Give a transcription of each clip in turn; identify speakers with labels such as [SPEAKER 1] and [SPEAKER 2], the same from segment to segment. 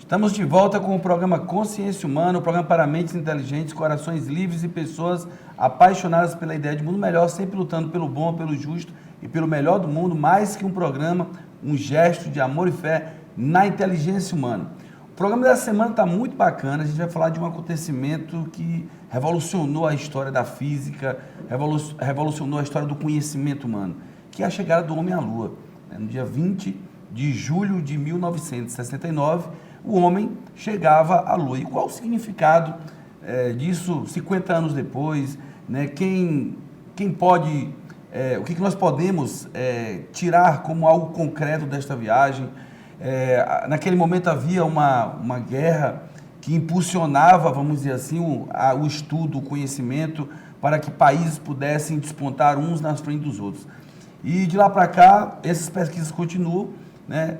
[SPEAKER 1] Estamos de volta com o programa Consciência Humana, o programa para mentes inteligentes, corações livres e pessoas apaixonadas pela ideia de mundo melhor, sempre lutando pelo bom, pelo justo e pelo melhor do mundo, mais que um programa, um gesto de amor e fé na inteligência humana. O programa dessa semana está muito bacana, a gente vai falar de um acontecimento que revolucionou a história da física, revolucionou a história do conhecimento humano, que é a chegada do homem à Lua. No dia 20 de julho de 1969, o homem chegava à Lua. E qual o significado disso 50 anos depois? Né? Quem pode, o que nós podemos tirar como algo concreto desta viagem? Naquele momento havia uma guerra que impulsionava, vamos dizer assim, o estudo, o conhecimento, para que países pudessem despontar uns na frente dos outros. E de lá para cá, essas pesquisas continuam, né?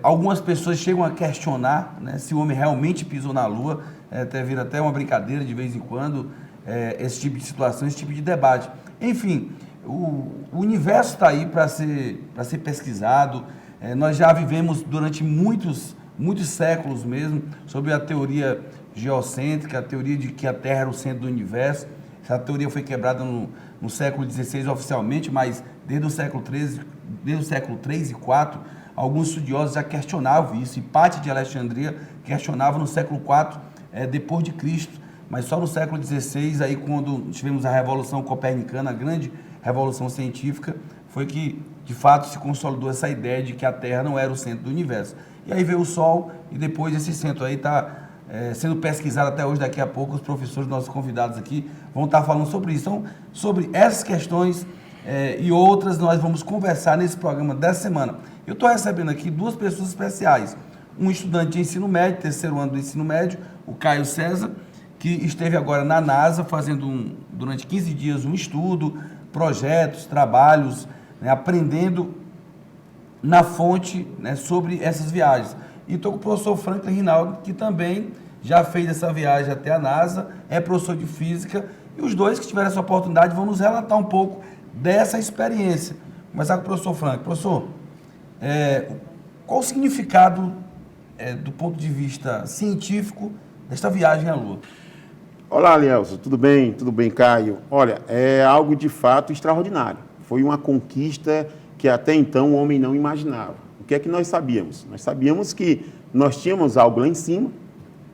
[SPEAKER 1] Algumas pessoas chegam a questionar, né, se o homem realmente pisou na Lua, vira até uma brincadeira de vez em quando, esse tipo de situação, esse tipo de debate. Enfim, o universo está aí para ser pesquisado. Nós já vivemos durante muitos séculos mesmo sobre a teoria geocêntrica, a teoria de que a Terra era o centro do universo. Essa teoria foi quebrada no século XVI oficialmente, mas desde o século III e IV, alguns estudiosos já questionavam isso. Hipátia de Alexandria questionava no século IV depois de Cristo, mas só no século XVI, aí quando tivemos a Revolução Copernicana, a grande revolução científica, foi que de fato se consolidou essa ideia de que a Terra não era o centro do universo. E aí veio o Sol, e depois esse centro aí está sendo pesquisado até hoje. Daqui a pouco os professores, nossos convidados aqui, vão estar falando sobre isso. Então, sobre essas questões e outras, nós vamos conversar nesse programa dessa semana. Eu estou recebendo aqui duas pessoas especiais. Um estudante de ensino médio, terceiro ano do ensino médio, o Caio César, que esteve agora na NASA fazendo durante 15 dias um estudo, projetos, trabalhos, né, aprendendo na fonte, né, sobre essas viagens. E estou com o professor Franklin Rinaldo, que também já fez essa viagem até a NASA, é professor de física, e os dois que tiveram essa oportunidade vão nos relatar um pouco dessa experiência. Vou começar com o professor Franklin. Professor, qual o significado, do ponto de vista científico, desta viagem à Lua?
[SPEAKER 2] Olá, Alielso, tudo bem? Tudo bem, Caio? Olha, é algo de fato extraordinário. Foi uma conquista que até então o homem não imaginava. O que é que nós sabíamos? Nós sabíamos que nós tínhamos algo lá em cima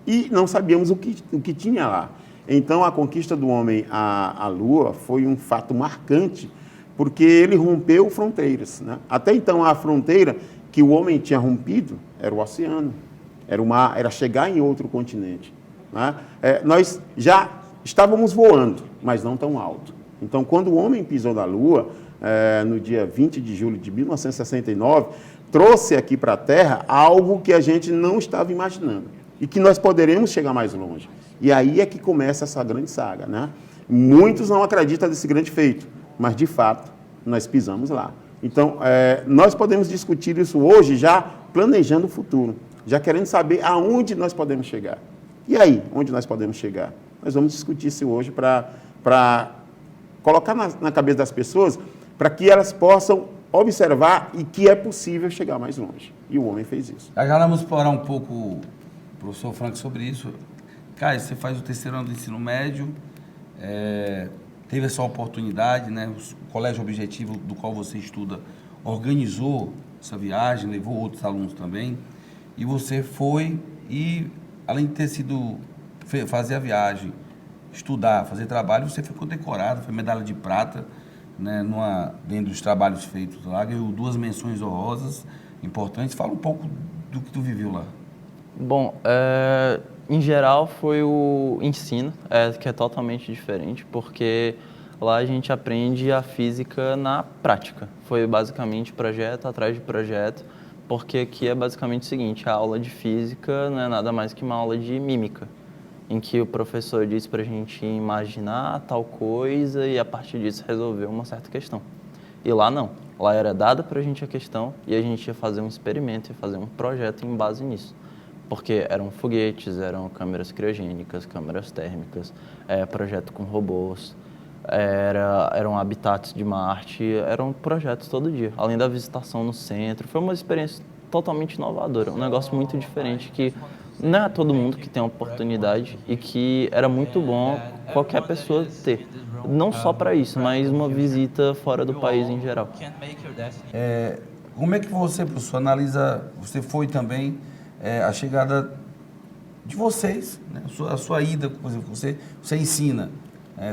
[SPEAKER 2] e não sabíamos o que tinha lá. Então, a conquista do homem à Lua foi um fato marcante, porque ele rompeu fronteiras, né? Até então, a fronteira que o homem tinha rompido era o oceano, era o mar, era chegar em outro continente, né? Nós já estávamos voando, mas não tão alto. Então, quando o homem pisou na Lua, no dia 20 de julho de 1969, trouxe aqui para a Terra algo que a gente não estava imaginando e que nós poderemos chegar mais longe. E aí é que começa essa grande saga, né? Muitos não acreditam nesse grande feito, mas, de fato, nós pisamos lá. Então, nós podemos discutir isso hoje já planejando o futuro, já querendo saber aonde nós podemos chegar. E aí, onde nós podemos chegar? Nós vamos discutir isso hoje para colocar na cabeça das pessoas, para que elas possam observar e que é possível chegar mais longe. E o homem fez isso.
[SPEAKER 1] Já vamos explorar um pouco, professor Frank, sobre isso. Caio, você faz o terceiro ano do ensino médio, teve essa oportunidade, né? O Colégio Objetivo, do qual você estuda, organizou essa viagem, levou outros alunos também, e você foi e, além de ter sido fazer a viagem, estudar, fazer trabalho, você foi condecorado, foi medalha de prata, né, dentro dos trabalhos feitos lá, ganhou 2 menções honrosas importantes. Fala um pouco do que tu viveu lá.
[SPEAKER 3] Bom, em geral foi o ensino, que é totalmente diferente, porque lá a gente aprende a física na prática. Foi basicamente projeto atrás de projeto, porque aqui é basicamente o seguinte: a aula de física não é nada mais que uma aula de mímica, em que o professor diz para a gente imaginar tal coisa e, a partir disso, resolver uma certa questão. E lá não. Lá era dada para a gente a questão e a gente ia fazer um experimento, ia fazer um projeto em base nisso. Porque eram foguetes, eram câmeras criogênicas, câmeras térmicas, projeto com robôs, eram habitats de Marte, eram projetos todo dia. Além da visitação no centro, foi uma experiência totalmente inovadora, um negócio muito diferente que não é todo mundo que tem a oportunidade e que era muito bom qualquer pessoa ter. Não só para isso, mas uma visita fora do país em geral.
[SPEAKER 1] Como é que você, professor, analisa, você foi também a chegada de vocês, né? A sua ida, por exemplo, você ensina,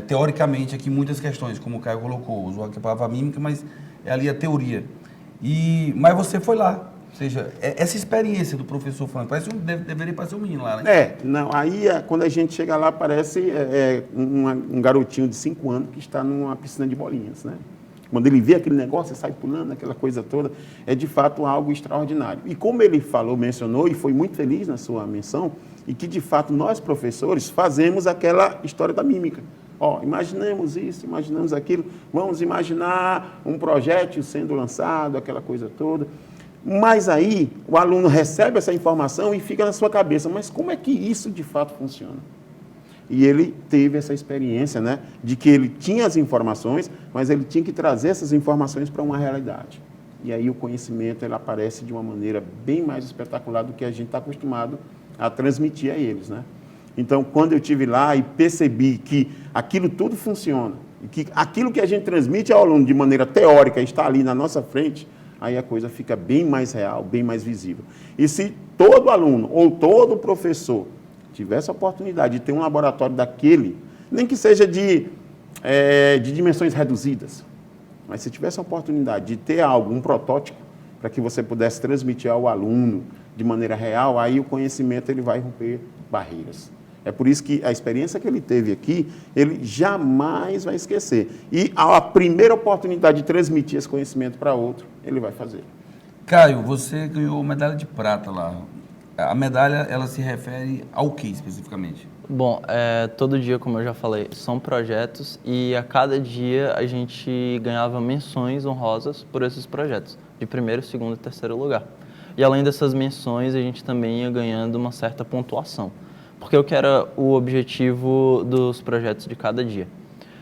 [SPEAKER 1] teoricamente, aqui muitas questões, como o Caio colocou, usou aqui a palavra mímica, mas é ali a teoria. Mas você foi lá, ou seja, essa experiência do professor Franco, deveria parecer um menino lá, né?
[SPEAKER 2] Não, aí quando a gente chega lá parece um garotinho de 5 anos que está numa piscina de bolinhas, né? Quando ele vê aquele negócio, sai pulando, aquela coisa toda, é de fato algo extraordinário. E como ele mencionou, e foi muito feliz na sua menção, e que de fato nós, professores, fazemos aquela história da mímica. Imaginemos isso, imaginamos aquilo, vamos imaginar um projétil sendo lançado, aquela coisa toda. Mas aí o aluno recebe essa informação e fica na sua cabeça, mas como é que isso de fato funciona? E ele teve essa experiência, né, de que ele tinha as informações, mas ele tinha que trazer essas informações para uma realidade. E aí o conhecimento ele aparece de uma maneira bem mais espetacular do que a gente está acostumado a transmitir a eles, né? Então, quando eu estive lá e percebi que aquilo tudo funciona, e que aquilo que a gente transmite ao aluno de maneira teórica está ali na nossa frente, aí a coisa fica bem mais real, bem mais visível. E se todo aluno ou todo professor tivesse a oportunidade de ter um laboratório daquele, nem que seja de dimensões reduzidas, mas se tivesse a oportunidade de ter algo, um protótipo, para que você pudesse transmitir ao aluno de maneira real, aí o conhecimento ele vai romper barreiras. É por isso que a experiência que ele teve aqui, ele jamais vai esquecer. E a primeira oportunidade de transmitir esse conhecimento para outro, ele vai fazer.
[SPEAKER 1] Caio, você ganhou medalha de prata lá. A medalha, ela se refere ao que especificamente?
[SPEAKER 3] Bom, todo dia, como eu já falei, são projetos e a cada dia a gente ganhava menções honrosas por esses projetos, de primeiro, segundo e terceiro lugar. E além dessas menções, a gente também ia ganhando uma certa pontuação. Porque o que era o objetivo dos projetos de cada dia?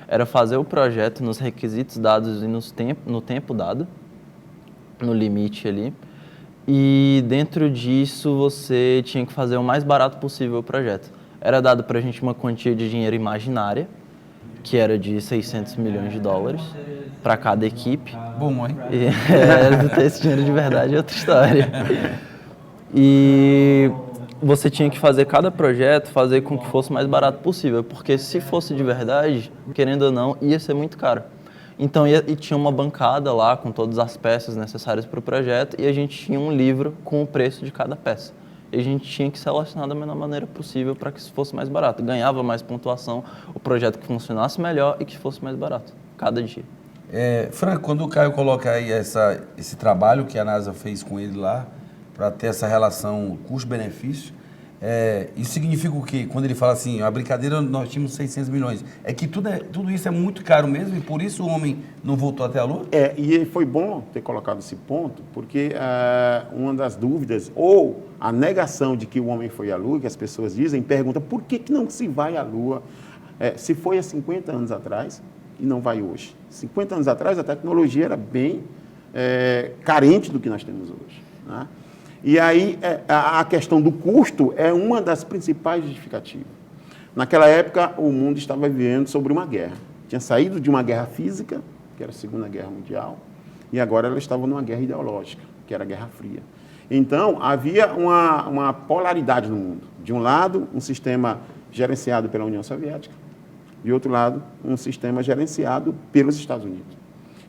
[SPEAKER 3] Era fazer o projeto nos requisitos dados e no tempo dado, no limite ali. E dentro disso você tinha que fazer o mais barato possível o projeto. Era dado para a gente uma quantia de dinheiro imaginária, que era de 600 milhões de dólares para cada equipe.
[SPEAKER 1] Bom, hein?
[SPEAKER 3] Ter esse dinheiro de verdade é outra história. E você tinha que fazer cada projeto, fazer com que fosse o mais barato possível, porque se fosse de verdade, querendo ou não, ia ser muito caro. Então, e tinha uma bancada lá com todas as peças necessárias para o projeto e a gente tinha um livro com o preço de cada peça. E a gente tinha que selecionar da melhor maneira possível para que isso fosse mais barato. Ganhava mais pontuação, o projeto que funcionasse melhor e que fosse mais barato, cada dia.
[SPEAKER 1] Franco, quando o Caio coloca aí esse trabalho que a NASA fez com ele lá, para ter essa relação custo-benefício, isso significa o quê? Quando ele fala assim, a brincadeira nós tínhamos 600 milhões, é que tudo isso é muito caro mesmo e por isso o homem não voltou até a Lua?
[SPEAKER 2] E foi bom ter colocado esse ponto, porque uma das dúvidas, ou a negação de que o homem foi à Lua, que as pessoas dizem, pergunta por que não se vai à Lua, se foi há 50 anos atrás e não vai hoje. 50 anos atrás a tecnologia era bem carente do que nós temos hoje, né? E aí a questão do custo é uma das principais justificativas. Naquela época, o mundo estava vivendo sobre uma guerra. Tinha saído de uma guerra física, que era a Segunda Guerra Mundial, e agora ela estava numa guerra ideológica, que era a Guerra Fria. Então, havia uma polaridade no mundo. De um lado, um sistema gerenciado pela União Soviética, de outro lado, um sistema gerenciado pelos Estados Unidos.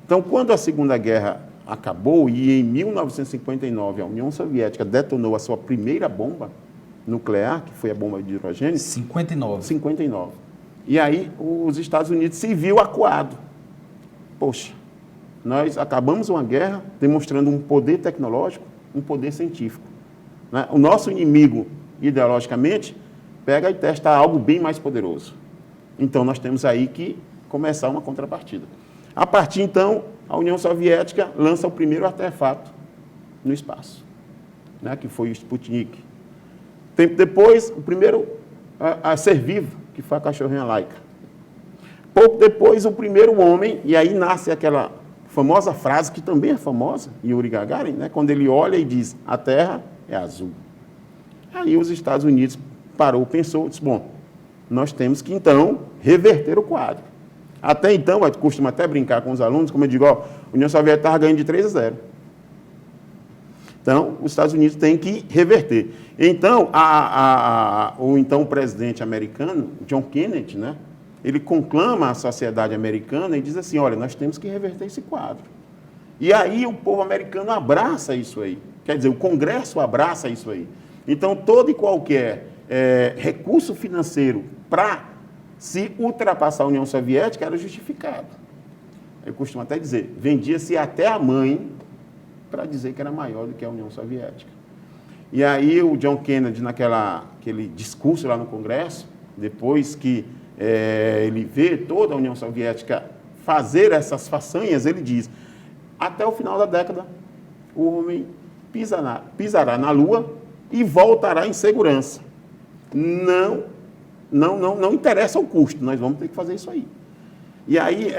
[SPEAKER 2] Então, quando a Segunda Guerra acabou e em 1959 a União Soviética detonou a sua primeira bomba nuclear, que foi a bomba de hidrogênio. 59. E aí os Estados Unidos se viu acuado. Poxa, nós acabamos uma guerra demonstrando um poder tecnológico, um poder científico, né? O nosso inimigo, ideologicamente, pega e testa algo bem mais poderoso. Então nós temos aí que começar uma contrapartida. A partir, então, a União Soviética lança o primeiro artefato no espaço, né, que foi o Sputnik. Tempo depois, o primeiro a ser vivo, que foi a cachorrinha Laika. Pouco depois, o primeiro homem, e aí nasce aquela famosa frase, que também é famosa, Yuri Gagarin, né, quando ele olha e diz, a Terra é azul. Aí os Estados Unidos parou, pensou, disse, bom, nós temos que, então, reverter o quadro. Até então, eu costumo até brincar com os alunos, como eu digo, ó, a União Soviética estava ganhando de 3-0. Então, os Estados Unidos têm que reverter. Então, o então presidente americano, John Kennedy, né, ele conclama a sociedade americana e diz assim, olha, nós temos que reverter esse quadro. E aí o povo americano abraça isso aí. Quer dizer, o Congresso abraça isso aí. Então, todo e qualquer recurso financeiro para se ultrapassar a União Soviética era justificado. Eu costumo até dizer, vendia-se até a mãe para dizer que era maior do que a União Soviética. E aí o John Kennedy, naquele discurso lá no Congresso, depois que ele vê toda a União Soviética fazer essas façanhas, ele diz, até o final da década, o homem pisará na Lua e voltará em segurança. Não interessa o custo, nós vamos ter que fazer isso aí. E aí,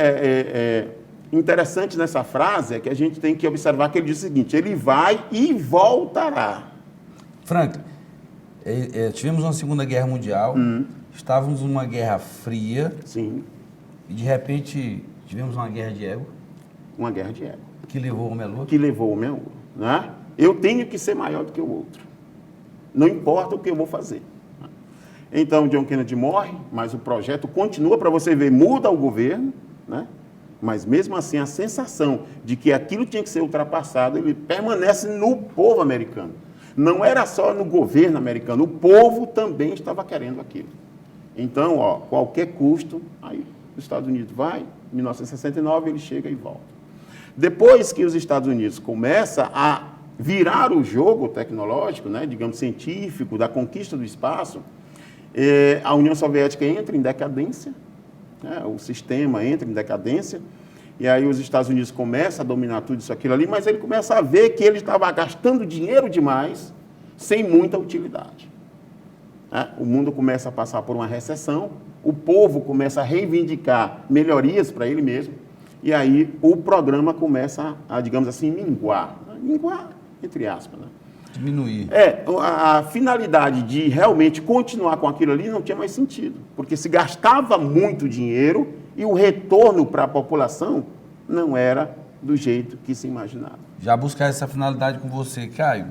[SPEAKER 2] interessante nessa frase é que a gente tem que observar que ele diz o seguinte, ele vai e voltará.
[SPEAKER 1] Franklin, tivemos uma Segunda Guerra Mundial, estávamos numa Guerra Fria.
[SPEAKER 2] Sim.
[SPEAKER 1] E de repente tivemos uma guerra de ego.
[SPEAKER 2] Uma guerra de ego.
[SPEAKER 1] Que levou o homem à lua.
[SPEAKER 2] Que levou o homem à lua. Né? Eu tenho que ser maior do que o outro. Não importa o que eu vou fazer. Então, John Kennedy morre, mas o projeto continua, para você ver, muda o governo, né? Mas mesmo assim a sensação de que aquilo tinha que ser ultrapassado, ele permanece no povo americano. Não era só no governo americano, o povo também estava querendo aquilo. Então, qualquer custo, aí os Estados Unidos vai, em 1969 ele chega e volta. Depois que os Estados Unidos começam a virar o jogo tecnológico, né, digamos, científico, da conquista do espaço, a União Soviética entra em decadência, né, o sistema entra em decadência, e aí os Estados Unidos começam a dominar tudo isso, aquilo ali, mas ele começa a ver que ele estava gastando dinheiro demais, sem muita utilidade. O mundo começa a passar por uma recessão, o povo começa a reivindicar melhorias para ele mesmo, e aí o programa começa a, digamos assim, minguar, entre aspas, né?
[SPEAKER 1] Diminuir.
[SPEAKER 2] A finalidade de realmente continuar com aquilo ali não tinha mais sentido, porque se gastava muito dinheiro e o retorno para a população não era do jeito que se imaginava.
[SPEAKER 1] Já buscar essa finalidade com você, Caio,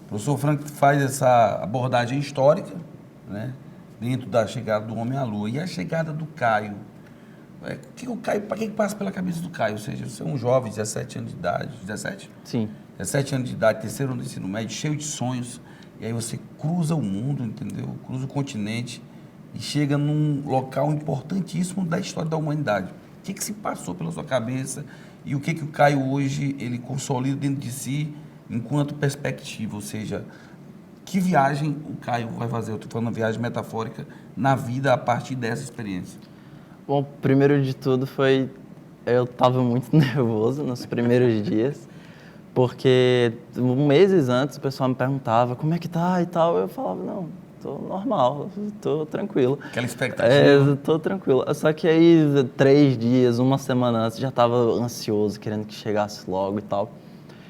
[SPEAKER 1] o professor Franklin faz essa abordagem histórica, né, dentro da chegada do homem à Lua. E a chegada do Caio? Para que passa pela cabeça do Caio? Ou seja, você é um jovem, 17 anos de idade, 17?
[SPEAKER 3] Sim. 17
[SPEAKER 1] anos de idade, terceiro ano do ensino médio, cheio de sonhos, e aí você cruza o mundo, entendeu? Cruza o continente e chega num local importantíssimo da história da humanidade. O que se passou pela sua cabeça e o que o Caio hoje ele consolida dentro de si enquanto perspectiva? Ou seja, que viagem o Caio vai fazer? Eu estou falando uma viagem metafórica na vida a partir dessa experiência.
[SPEAKER 3] Bom, primeiro de tudo eu estava muito nervoso nos primeiros dias, porque meses antes o pessoal me perguntava como é que tá e tal, eu falava, não, tô normal, tô tranquilo.
[SPEAKER 1] Aquela expectativa.
[SPEAKER 3] Tô tranquilo. Só que aí 3 dias, uma semana antes, já estava ansioso, querendo que chegasse logo e tal.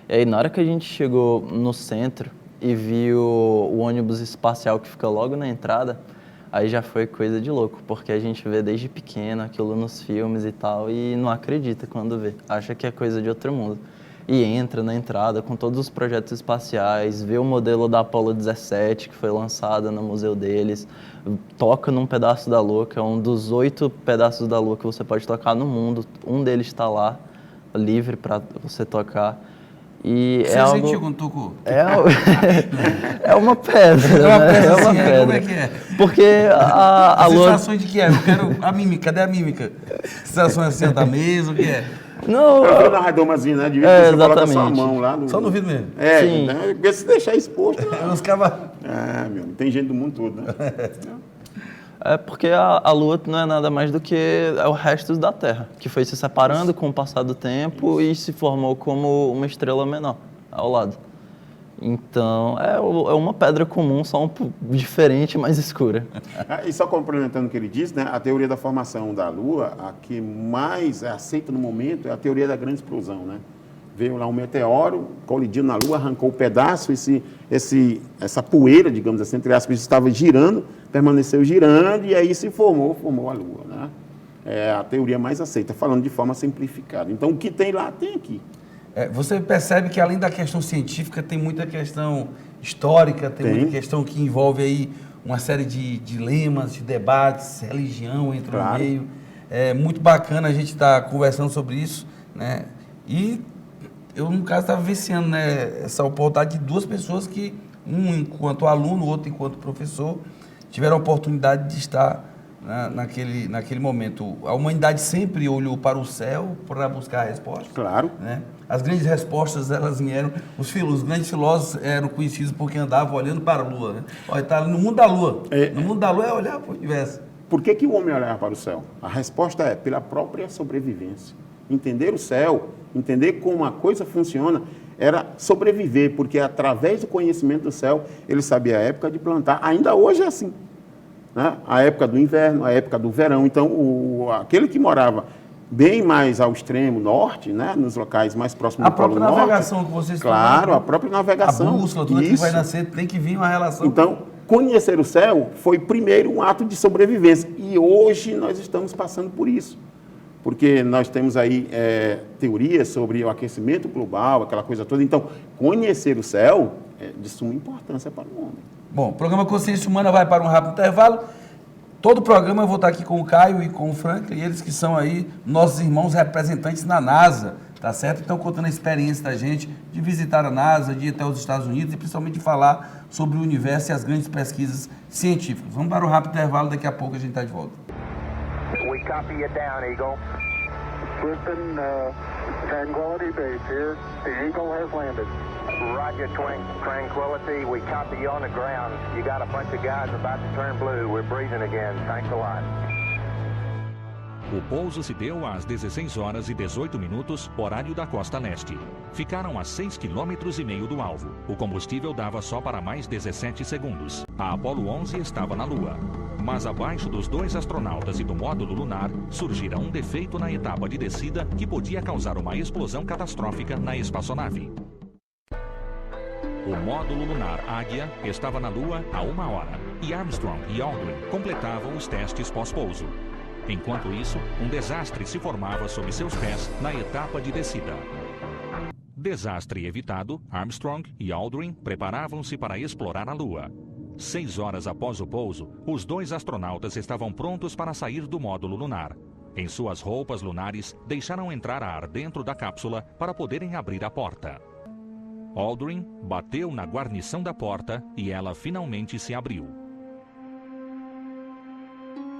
[SPEAKER 3] E aí na hora que a gente chegou no centro e viu o ônibus espacial que fica logo na entrada, aí já foi coisa de louco, porque a gente vê desde pequeno aquilo nos filmes e tal, e não acredita quando vê, acha que é coisa de outro mundo. E entra na entrada com todos os projetos espaciais, vê o modelo da Apollo 17, que foi lançada no museu deles, toca num pedaço da Lua, que é um dos 8 pedaços da Lua que você pode tocar no mundo, um deles está lá, livre para você tocar. E
[SPEAKER 1] você sentiu quando tocou?
[SPEAKER 3] É uma pedra.
[SPEAKER 1] É uma pedra,
[SPEAKER 3] né?
[SPEAKER 1] assim,
[SPEAKER 3] pedra.
[SPEAKER 1] Como é que é?
[SPEAKER 3] Porque a Lua...
[SPEAKER 1] sensações de que é? Eu quero a mímica, cadê a mímica? Sensações assim, da mesa, o que é?
[SPEAKER 3] Não,
[SPEAKER 2] eu na redomazinha, né? De você coloca a sua mão lá.
[SPEAKER 1] Só no vidro mesmo?
[SPEAKER 3] Sim.
[SPEAKER 2] Né? Porque se deixar exposto...
[SPEAKER 1] Os cabas...
[SPEAKER 2] tem gente do mundo todo, né?
[SPEAKER 3] É porque a Lua não é nada mais do que o resto da Terra, que foi se separando com o passar do tempo e se formou como uma estrela menor ao lado. Então, é uma pedra comum, só diferente e mais escura.
[SPEAKER 2] E só complementando o que ele disse, né, a teoria da formação da Lua, a que mais é aceita no momento é a teoria da grande explosão, né? Veio lá um meteoro, colidiu na Lua, arrancou um pedaço, essa poeira, digamos assim, entre aspas, estava girando, permaneceu girando e aí se formou a Lua, né? É a teoria mais aceita, falando de forma simplificada. Então, o que tem lá, tem aqui.
[SPEAKER 1] Você percebe que além da questão científica, tem muita questão histórica, tem muita questão que envolve aí uma série de dilemas, de debates, religião entra no meio. É muito bacana a gente estar conversando sobre isso, né? E eu, no caso, estava vivenciando, né, essa oportunidade de duas pessoas que, um enquanto aluno, o outro enquanto professor, tiveram a oportunidade de estar naquele momento. A humanidade sempre olhou para o céu para buscar a resposta.
[SPEAKER 2] Claro.
[SPEAKER 1] Né? As grandes respostas, elas vieram... Os grandes filósofos eram conhecidos porque andavam olhando para a Lua. Né? Olha, está no mundo da Lua. No mundo da Lua é olhar para o universo.
[SPEAKER 2] Por que o homem olhava para o céu? A resposta é pela própria sobrevivência. Entender o céu, entender como a coisa funciona, era sobreviver, porque através do conhecimento do céu, ele sabia a época de plantar. Ainda hoje é assim. Né? A época do inverno, a época do verão. Então, aquele que morava bem mais ao extremo norte, né? Nos locais mais próximos do Polo Norte... A própria navegação
[SPEAKER 1] que vocês
[SPEAKER 2] Claro, a própria navegação.
[SPEAKER 1] A bússola, tudo que vai nascer, tem que vir uma relação.
[SPEAKER 2] Então, conhecer o céu foi primeiro um ato de sobrevivência. E hoje nós estamos passando por isso. Porque nós temos aí teorias sobre o aquecimento global, aquela coisa toda. Então, conhecer o céu é de suma importância para o homem.
[SPEAKER 1] Bom, o programa Consciência Humana vai para um rápido intervalo. Todo o programa eu vou estar aqui com o Caio e com o Franklin, eles que são aí nossos irmãos representantes na NASA, tá certo? Então, contando a experiência da gente de visitar a NASA, de ir até os Estados Unidos e principalmente de falar sobre o universo e as grandes pesquisas científicas. Vamos para o rápido intervalo, daqui a pouco a gente está de volta.
[SPEAKER 4] We copy you down, Eagle. Listen, Tranquility Base here. The Eagle has landed. Roger, Tranquility. We copy you on the ground. You got a bunch of guys about to turn blue. We're breathing again. Thanks a lot.
[SPEAKER 5] O pouso se deu às 16 horas e 18 minutos, horário da costa leste. Ficaram a 6,5 km do alvo. O combustível dava só para mais 17 segundos. A Apollo 11 estava na Lua. Mas abaixo dos dois astronautas e do módulo lunar, surgira um defeito na etapa de descida que podia causar uma explosão catastrófica na espaçonave. O módulo lunar Águia estava na Lua há 1 hora e Armstrong e Aldrin completavam os testes pós-pouso. Enquanto isso, um desastre se formava sob seus pés na etapa de descida. Desastre evitado, Armstrong e Aldrin preparavam-se para explorar a Lua. 6 horas após o pouso, os dois astronautas estavam prontos para sair do módulo lunar. Em suas roupas lunares, deixaram entrar ar dentro da cápsula para poderem abrir a porta. Aldrin bateu na guarnição da porta e ela finalmente se abriu.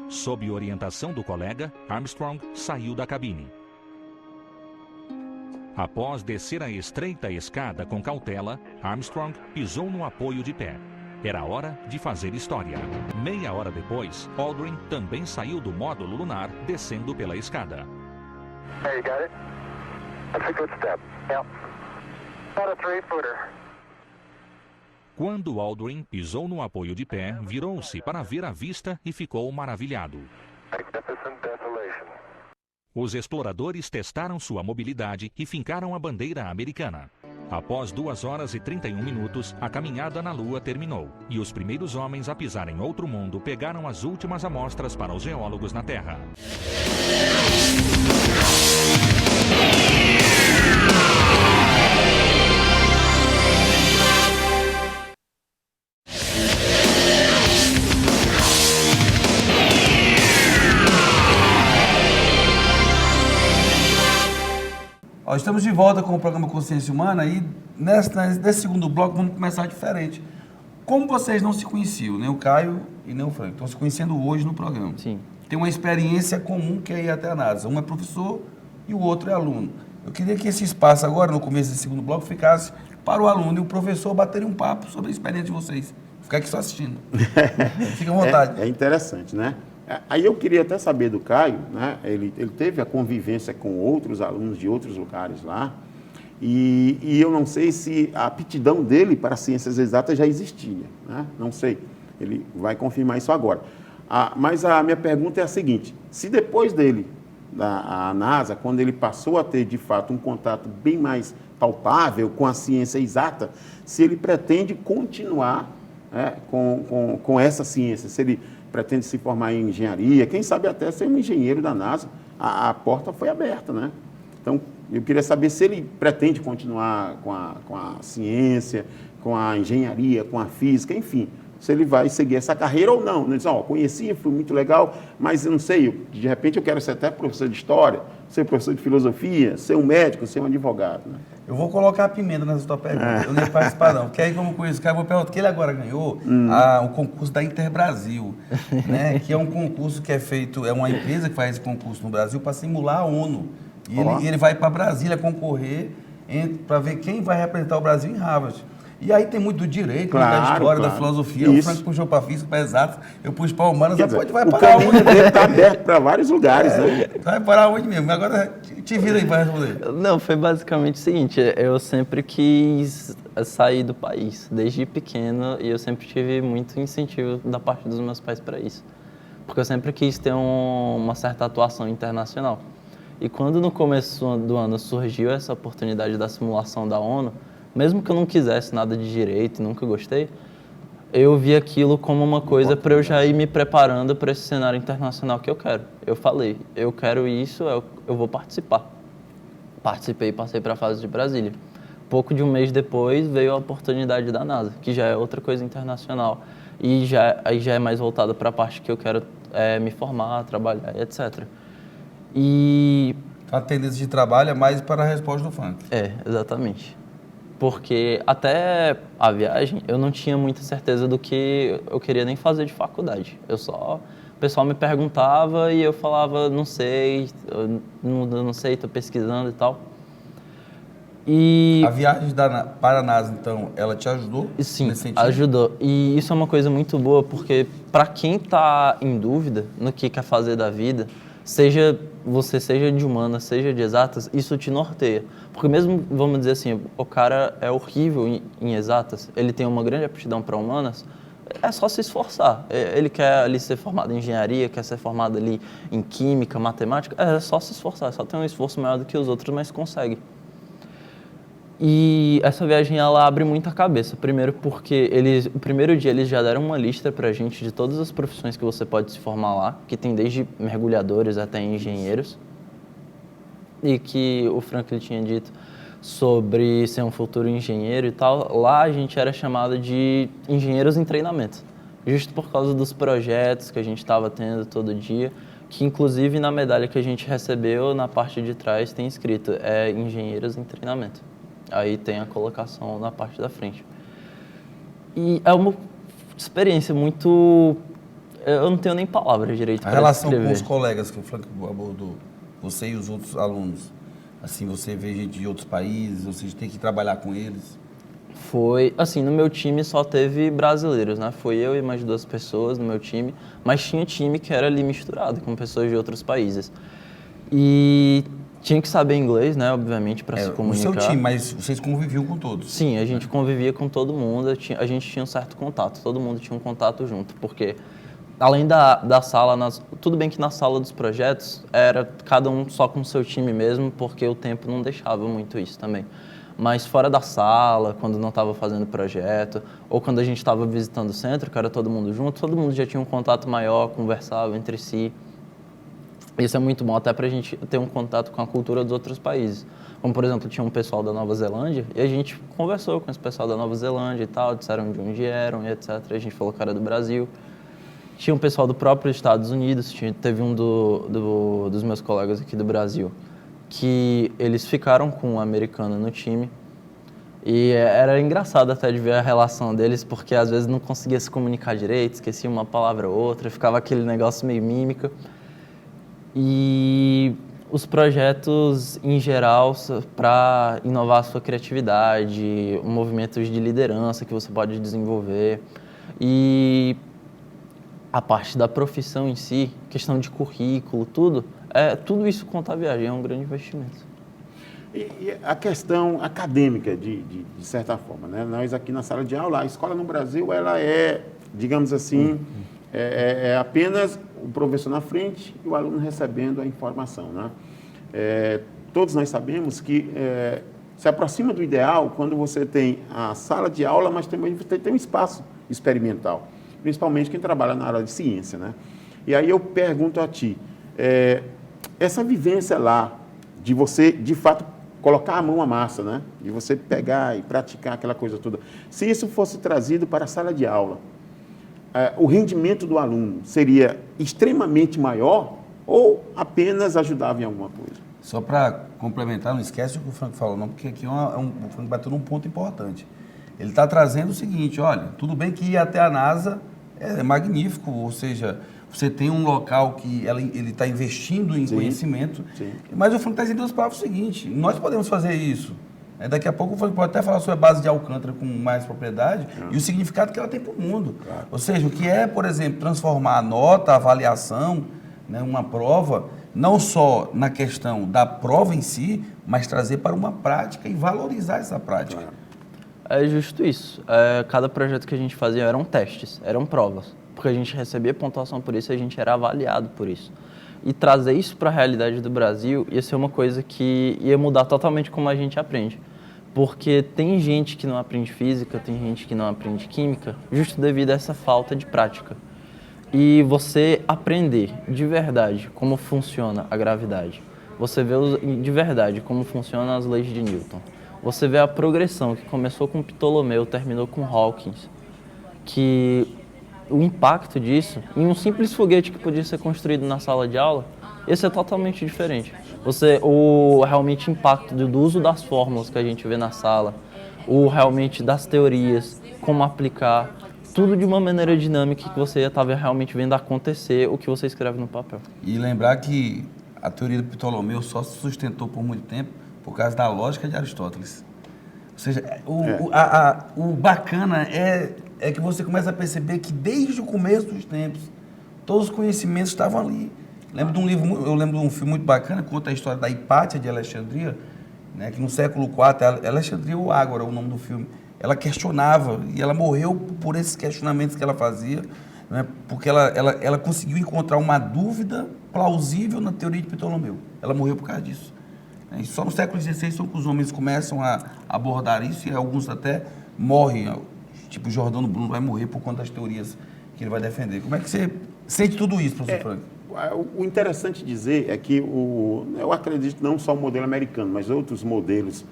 [SPEAKER 5] Sob orientação do colega, Armstrong saiu da cabine. Após descer a estreita escada com cautela, Armstrong pisou no apoio de pé. Era hora de fazer história. Meia hora depois, Aldrin também saiu do módulo lunar, descendo pela escada.
[SPEAKER 4] Hey, you got it? That's a good step. Yep. About a 3-footer.
[SPEAKER 5] Quando Aldrin pisou no apoio de pé, virou-se para ver a vista e ficou maravilhado.
[SPEAKER 4] Magnificent desolation.
[SPEAKER 5] Os exploradores testaram sua mobilidade e fincaram a bandeira americana. Após 2 horas e 31 minutos, a caminhada na Lua terminou e os primeiros homens a pisar em outro mundo pegaram as últimas amostras para os geólogos na Terra.
[SPEAKER 1] Estamos de volta com o programa Consciência Humana e nesse segundo bloco vamos começar diferente. Como vocês não se conheciam, nem o Caio e nem o Frank, estão se conhecendo hoje no programa.
[SPEAKER 3] Sim.
[SPEAKER 1] Tem uma experiência comum que é ir até a NASA. Um é professor e o outro é aluno. Eu queria que esse espaço agora, no começo desse segundo bloco, ficasse para o aluno e o professor baterem um papo sobre a experiência de vocês. Ficar aqui só assistindo. Fica à vontade.
[SPEAKER 2] É interessante, né? Aí eu queria até saber do Caio, né? Ele teve a convivência com outros alunos de outros lugares lá, e eu não sei se a aptidão dele para ciências exatas já existia, né? Não sei, ele vai confirmar isso agora. Mas a minha pergunta é a seguinte: se depois dele da NASA, quando ele passou a ter, de fato, um contato bem mais palpável com a ciência exata, se ele pretende continuar com essa ciência, se ele pretende se formar em engenharia, quem sabe até ser um engenheiro da NASA, a porta foi aberta, né? Então, eu queria saber se ele pretende continuar com a ciência, com a engenharia, com a física, enfim, se ele vai seguir essa carreira ou não. Ele diz, conheci, foi muito legal, mas eu não sei, de repente eu quero ser até professor de história, ser professor de filosofia, ser um médico, ser um advogado, né?
[SPEAKER 1] Eu vou colocar a pimenta nessa tua pergunta. Eu não ia participar, não. Porque aí, como eu conheço o cara, eu vou perguntar que ele agora ganhou o concurso da Interbrasil, né? Que é um concurso que é feito, é uma empresa que faz esse concurso no Brasil para simular a ONU. E ele vai para Brasília concorrer para ver quem vai representar o Brasil em Harvard. E aí tem muito do direito, da história, da filosofia.
[SPEAKER 2] Isso.
[SPEAKER 1] O Frank puxou para física, para exatas, eu puxo para humanas, vai
[SPEAKER 2] o
[SPEAKER 1] parar
[SPEAKER 2] caminho
[SPEAKER 1] onde?
[SPEAKER 2] dele está aberto para vários lugares, né?
[SPEAKER 1] Vai parar onde mesmo? Agora te vira aí para responder.
[SPEAKER 3] Não, foi basicamente o seguinte, eu sempre quis sair do país, desde pequeno, e eu sempre tive muito incentivo da parte dos meus pais para isso. Porque eu sempre quis ter uma certa atuação internacional. E quando no começo do ano surgiu essa oportunidade da simulação da ONU, mesmo que eu não quisesse nada de direito, nunca gostei, eu vi aquilo como uma coisa para eu já ir me preparando para esse cenário internacional que eu quero. Eu falei, eu quero isso, eu vou participar. Participei e passei para a fase de Brasília. Pouco de um mês depois veio a oportunidade da NASA, que já é outra coisa internacional. E aí já é mais voltada para a parte que eu quero me formar, trabalhar, etc. E...
[SPEAKER 1] A tendência de trabalho é mais para a resposta do Frank.
[SPEAKER 3] Exatamente. Porque até a viagem eu não tinha muita certeza do que eu queria nem fazer de faculdade. O pessoal me perguntava e eu falava, não sei, eu não sei, estou pesquisando e tal. E
[SPEAKER 1] a viagem para a NASA, então, ela te ajudou?
[SPEAKER 3] Sim,
[SPEAKER 1] nesse sentido?
[SPEAKER 3] ajudou. E isso é uma coisa muito boa, porque para quem está em dúvida no que quer fazer da vida, seja de humanas, seja de exatas, isso te norteia. Porque mesmo, vamos dizer assim, o cara é horrível em exatas, ele tem uma grande aptidão para humanas, é só se esforçar. Ele quer ali ser formado em engenharia, quer ser formado ali em química, matemática, é só se esforçar, só tem um esforço maior do que os outros, mas consegue. E essa viagem, ela abre muita cabeça. Primeiro porque o primeiro dia eles já deram uma lista pra gente de todas as profissões que você pode se formar lá, que tem desde mergulhadores até engenheiros. E que o Franklin tinha dito sobre ser um futuro engenheiro e tal. Lá a gente era chamado de engenheiros em treinamento, justo por causa dos projetos que a gente estava tendo todo dia, que inclusive na medalha que a gente recebeu, na parte de trás tem escrito engenheiros em treinamento. Aí tem a colocação na parte da frente. E é uma experiência muito... Eu não tenho nem palavras direito para descrever.
[SPEAKER 1] A relação com os colegas que o Frank abordou, você e os outros alunos, assim, você vê gente de outros países, você tem que trabalhar com eles?
[SPEAKER 3] Foi, assim, no meu time só teve brasileiros, né? Foi eu e mais 2 pessoas no meu time, mas tinha time que era ali misturado com pessoas de outros países. E... tinha que saber inglês, né, obviamente, para se comunicar.
[SPEAKER 1] No seu time, mas vocês conviviam com todos?
[SPEAKER 3] Sim, a gente convivia com todo mundo, a gente tinha um certo contato, todo mundo tinha um contato junto, porque além da sala, tudo bem que na sala dos projetos era cada um só com o seu time mesmo, porque o tempo não deixava muito isso também. Mas fora da sala, quando não estava fazendo projeto, ou quando a gente estava visitando o centro, que era todo mundo junto, todo mundo já tinha um contato maior, conversava entre si. Isso é muito bom até para a gente ter um contato com a cultura dos outros países. Como, por exemplo, tinha um pessoal da Nova Zelândia e a gente conversou com esse pessoal da Nova Zelândia e tal, disseram de onde eram e etc. A gente falou que era do Brasil. Tinha um pessoal do próprio Estados Unidos, teve um dos meus colegas aqui do Brasil, que eles ficaram com um americano no time. E era engraçado até de ver a relação deles, porque às vezes não conseguia se comunicar direito, esquecia uma palavra ou outra, ficava aquele negócio meio mímica. E os projetos, em geral, para inovar a sua criatividade, movimentos de liderança que você pode desenvolver. E a parte da profissão em si, questão de currículo, tudo isso conta a viagem, é um grande investimento.
[SPEAKER 2] E a questão acadêmica, de certa forma, né? Nós aqui na sala de aula, a escola no Brasil, ela é, digamos assim, É apenas o professor na frente e o aluno recebendo a informação, né? Todos nós sabemos que se aproxima do ideal quando você tem a sala de aula, mas também você tem um espaço experimental, principalmente quem trabalha na área de ciência, né? E aí eu pergunto a ti, essa vivência lá, de você, de fato, colocar a mão à massa, né? De você pegar e praticar aquela coisa toda, se isso fosse trazido para a sala de aula, o rendimento do aluno seria extremamente maior ou apenas ajudava em alguma coisa?
[SPEAKER 1] Só para complementar, não esquece o que o Franco falou, não, porque aqui o Franco bateu num ponto importante. Ele está trazendo o seguinte, olha, tudo bem que ir até a NASA é magnífico, ou seja, você tem um local que ele está investindo em conhecimento, mas o Franco está dizendo duas palavras o seguinte, nós podemos fazer isso. Daqui a pouco o Franco pode até falar sobre a base de Alcântara com mais propriedade e o significado que ela tem para o mundo. Claro. Ou seja, o que é, por exemplo, transformar a nota, a avaliação, né, uma prova, não só na questão da prova em si, mas trazer para uma prática e valorizar essa prática.
[SPEAKER 2] Claro.
[SPEAKER 3] É justo isso. Cada projeto que a gente fazia eram testes, eram provas, porque a gente recebia pontuação por isso e a gente era avaliado por isso. E trazer isso para a realidade do Brasil ia ser uma coisa que ia mudar totalmente como a gente aprende. Porque tem gente que não aprende física, tem gente que não aprende química, justo devido a essa falta de prática. E você aprender de verdade como funciona a gravidade, você vê de verdade como funcionam as leis de Newton, você vê a progressão que começou com Ptolomeu, terminou com Hawkins, que o impacto disso em um simples foguete que podia ser construído na sala de aula, esse é totalmente diferente. O realmente impacto do uso das fórmulas que a gente vê na sala, o realmente das teorias, como aplicar, tudo de uma maneira dinâmica que você estava realmente vendo acontecer o que você escreve no papel.
[SPEAKER 1] E lembrar que a teoria do Ptolomeu só se sustentou por muito tempo por causa da lógica de Aristóteles. Ou seja, o bacana é que você começa a perceber que desde o começo dos tempos, todos os conhecimentos estavam ali. Eu lembro de um filme muito bacana que conta a história da Hipátia de Alexandria, né, que no século IV, Alexandria ou Ágora, o nome do filme, ela questionava e ela morreu por esses questionamentos que ela fazia, né, porque ela conseguiu encontrar uma dúvida plausível na teoria de Ptolomeu. Ela morreu por causa disso. E só no século XVI são que os homens começam a abordar isso e alguns até morrem. Tipo, Jordano Bruno vai morrer por conta das teorias que ele vai defender. Como é que você sente tudo isso, professor Franco?
[SPEAKER 2] O interessante dizer é que eu acredito não só o modelo americano, mas outros modelos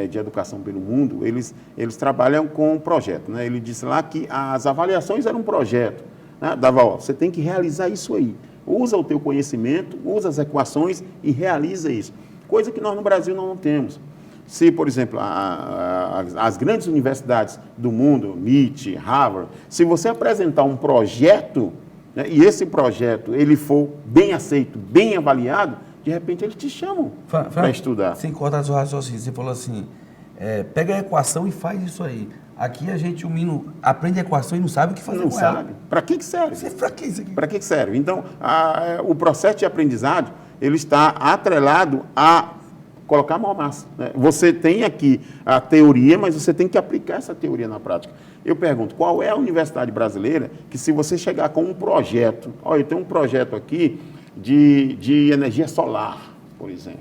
[SPEAKER 2] de educação pelo mundo, eles trabalham com um projeto, né? Ele disse lá que as avaliações eram um projeto, né? Dava, você tem que realizar isso aí. Usa o teu conhecimento, usa as equações e realiza isso. Coisa que nós no Brasil não temos. Se, por exemplo, as grandes universidades do mundo, MIT, Harvard, se você apresentar um projeto, né, e esse projeto ele for bem aceito, bem avaliado, de repente eles te chamam para estudar.
[SPEAKER 1] Sem cortar seu raciocínio, você falou assim, pega a equação e faz isso aí. Aqui o menino aprende a equação e não sabe o que fazer
[SPEAKER 2] não
[SPEAKER 1] com
[SPEAKER 2] sabe.
[SPEAKER 1] ela.
[SPEAKER 2] Para que serve?
[SPEAKER 1] Para que isso aqui?
[SPEAKER 2] Para que serve? Então, o processo de aprendizagem, ele está atrelado a colocar a mão à massa, né? Você tem aqui a teoria, mas você tem que aplicar essa teoria na prática. Eu pergunto, qual é a universidade brasileira que, se você chegar com um projeto, olha, eu tenho um projeto aqui de energia solar, por exemplo,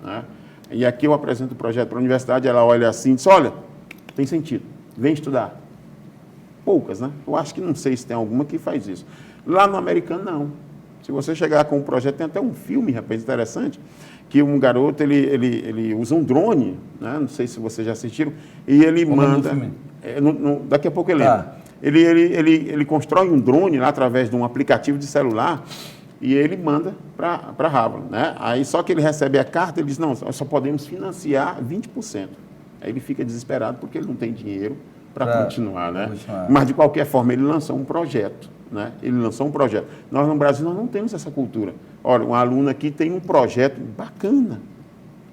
[SPEAKER 2] né? E aqui eu apresento o projeto para a universidade, ela olha assim e diz, olha, tem sentido, vem estudar. Poucas, né? Eu acho que não sei se tem alguma que faz isso. Lá no americano, não. Se você chegar com um projeto, tem até um filme, rapaz, interessante, que um garoto, ele usa um drone, né? Não sei se vocês já assistiram, e ele manda... daqui a pouco ele lembra. Ele constrói um drone lá através de um aplicativo de celular e ele manda para Harvard, né? Aí só que ele recebe a carta, ele diz, não, só podemos financiar 20%. Aí ele fica desesperado porque ele não tem dinheiro para continuar, né? Mas, de qualquer forma, ele lançou um projeto, né? Ele lançou um projeto. Nós, no Brasil, nós não temos essa cultura. Olha, um aluno aqui tem um projeto bacana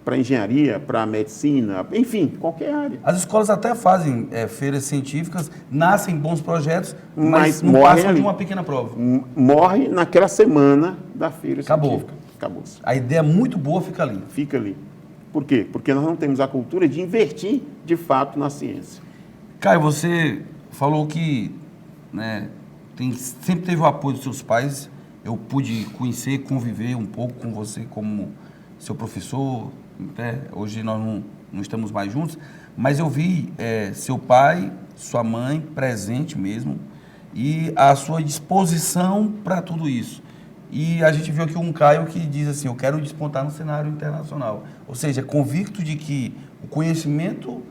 [SPEAKER 2] para engenharia, para medicina, enfim, qualquer área.
[SPEAKER 1] As escolas até fazem feiras científicas, nascem bons projetos, mas não
[SPEAKER 2] morre
[SPEAKER 1] passam de uma pequena prova.
[SPEAKER 2] Morre naquela semana da feira científica. Acabou-se.
[SPEAKER 1] A ideia muito boa fica ali.
[SPEAKER 2] Fica ali. Por quê? Porque nós não temos a cultura de investir, de fato, na ciência.
[SPEAKER 1] Caio, você falou que, né, sempre teve o apoio dos seus pais. Eu pude conhecer, conviver um pouco com você como seu professor. Hoje nós não estamos mais juntos, mas eu vi seu pai, sua mãe presente mesmo e a sua disposição para tudo isso. E a gente viu aqui um Caio que diz assim, eu quero despontar no cenário internacional. Ou seja, convicto de que o conhecimento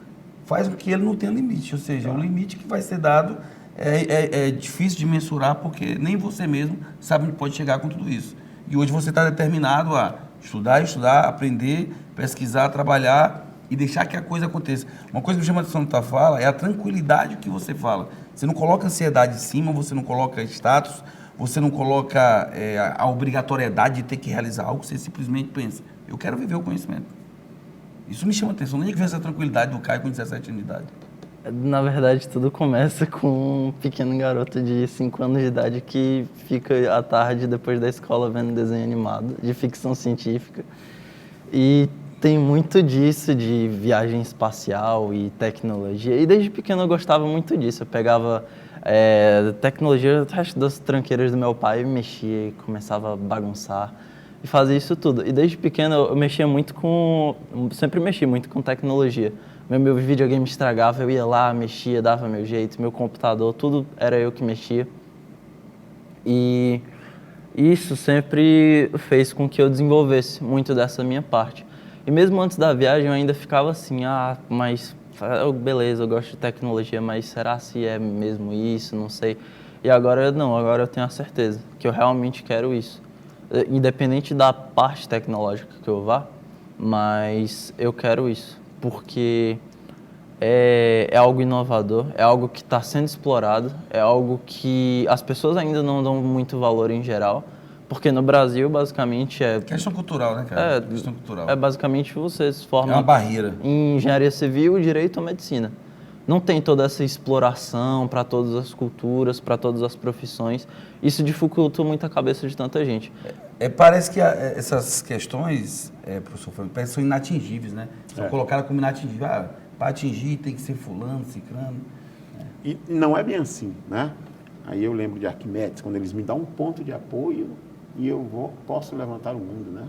[SPEAKER 1] faz com que ele não tenha limite. Ou seja, o limite que vai ser dado é difícil de mensurar, porque nem você mesmo sabe onde pode chegar com tudo isso. E hoje você está determinado a estudar, aprender, pesquisar, trabalhar e deixar que a coisa aconteça. Uma coisa que me chama a atenção da tua fala é a tranquilidade que você fala. Você não coloca ansiedade em cima, você não coloca status, você não coloca a obrigatoriedade de ter que realizar algo, você simplesmente pensa, eu quero viver o conhecimento. Isso me chama a atenção. Onde é que vem essa tranquilidade do Caio com 17 anos de idade?
[SPEAKER 3] Na verdade, tudo começa com um pequeno garoto de 5 anos de idade que fica à tarde, depois da escola, vendo desenho animado, de ficção científica. E tem muito disso, de viagem espacial e tecnologia. E desde pequeno eu gostava muito disso. Eu pegava tecnologia, o resto das tranqueiras do meu pai, mexia e começava a bagunçar e fazia isso tudo. E desde pequeno eu sempre mexi muito com tecnologia. Meu videogame estragava, eu ia lá, mexia, dava meu jeito, meu computador, tudo era eu que mexia. E isso sempre fez com que eu desenvolvesse muito dessa minha parte. E mesmo antes da viagem eu ainda ficava assim, mas beleza, eu gosto de tecnologia, mas será se é mesmo isso? Não sei. E agora eu tenho a certeza que eu realmente quero isso. Independente da parte tecnológica que eu vá, mas eu quero isso. Porque é algo inovador, é algo que está sendo explorado, é algo que as pessoas ainda não dão muito valor em geral, porque no Brasil, basicamente,
[SPEAKER 1] Questão cultural, né, cara? Questão cultural.
[SPEAKER 3] Basicamente, você se forma
[SPEAKER 1] É uma barreira.
[SPEAKER 3] em engenharia civil, direito ou medicina. Não tem toda essa exploração para todas as culturas, para todas as profissões. Isso dificulta muito a cabeça de tanta gente.
[SPEAKER 1] Parece que essas questões, professor Franco, parece que são inatingíveis, né? São colocadas como inatingíveis. Para atingir tem que ser fulano, ciclano.
[SPEAKER 2] E não é bem assim, né? Aí eu lembro de Arquimedes, quando eles me dão um ponto de apoio e eu posso levantar o mundo, né?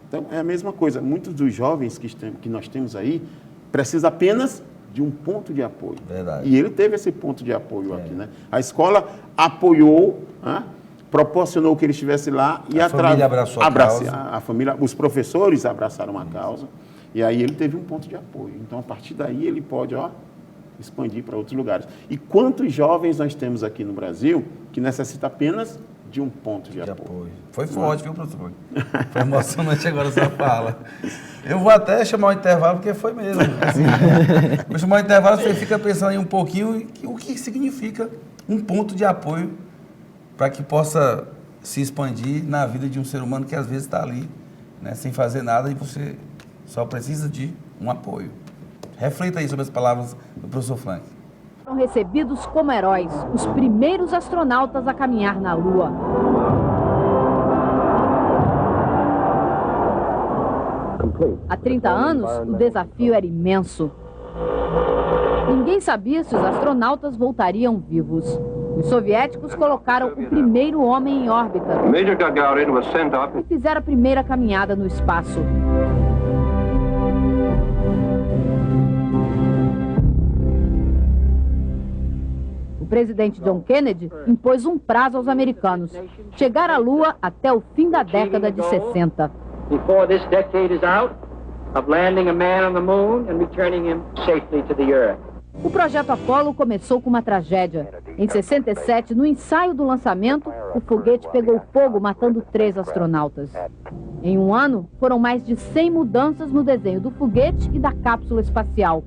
[SPEAKER 2] Então, é a mesma coisa. Muitos dos jovens que nós temos aí precisam apenas de um ponto de apoio.
[SPEAKER 1] Verdade.
[SPEAKER 2] E ele teve esse ponto de apoio aqui, né? A escola apoiou, né? Proporcionou que ele estivesse lá e
[SPEAKER 1] a família abraçou a causa.
[SPEAKER 2] A família, os professores abraçaram a causa e aí ele teve um ponto de apoio. Então, a partir daí, ele pode, expandir para outros lugares. E quantos jovens nós temos aqui no Brasil que necessitam apoio de um ponto de apoio?
[SPEAKER 1] Foi forte, viu, professor? Foi emocionante agora essa fala. Eu vou até chamar o intervalo, porque foi mesmo. Assim, vou chamar o intervalo, você fica pensando aí um pouquinho o que significa um ponto de apoio para que possa se expandir na vida de um ser humano que às vezes está ali, né, sem fazer nada e você só precisa de um apoio. Reflita aí sobre as palavras do professor Frank.
[SPEAKER 6] Foram recebidos como heróis, os primeiros astronautas a caminhar na Lua. Há 30 anos, o desafio era imenso. Ninguém sabia se os astronautas voltariam vivos. Os soviéticos colocaram o primeiro homem em órbita e fizeram a primeira caminhada no espaço. O presidente John Kennedy impôs um prazo aos americanos: chegar à Lua até o fim da década de 60.
[SPEAKER 7] Before this decade is out, of landing a man on the moon and returning him safely to the Earth.
[SPEAKER 6] O projeto Apollo começou com uma tragédia. Em 67, no ensaio do lançamento, o foguete pegou fogo, matando 3 astronautas. Em um ano, foram mais de 100 mudanças no desenho do foguete e da cápsula espacial.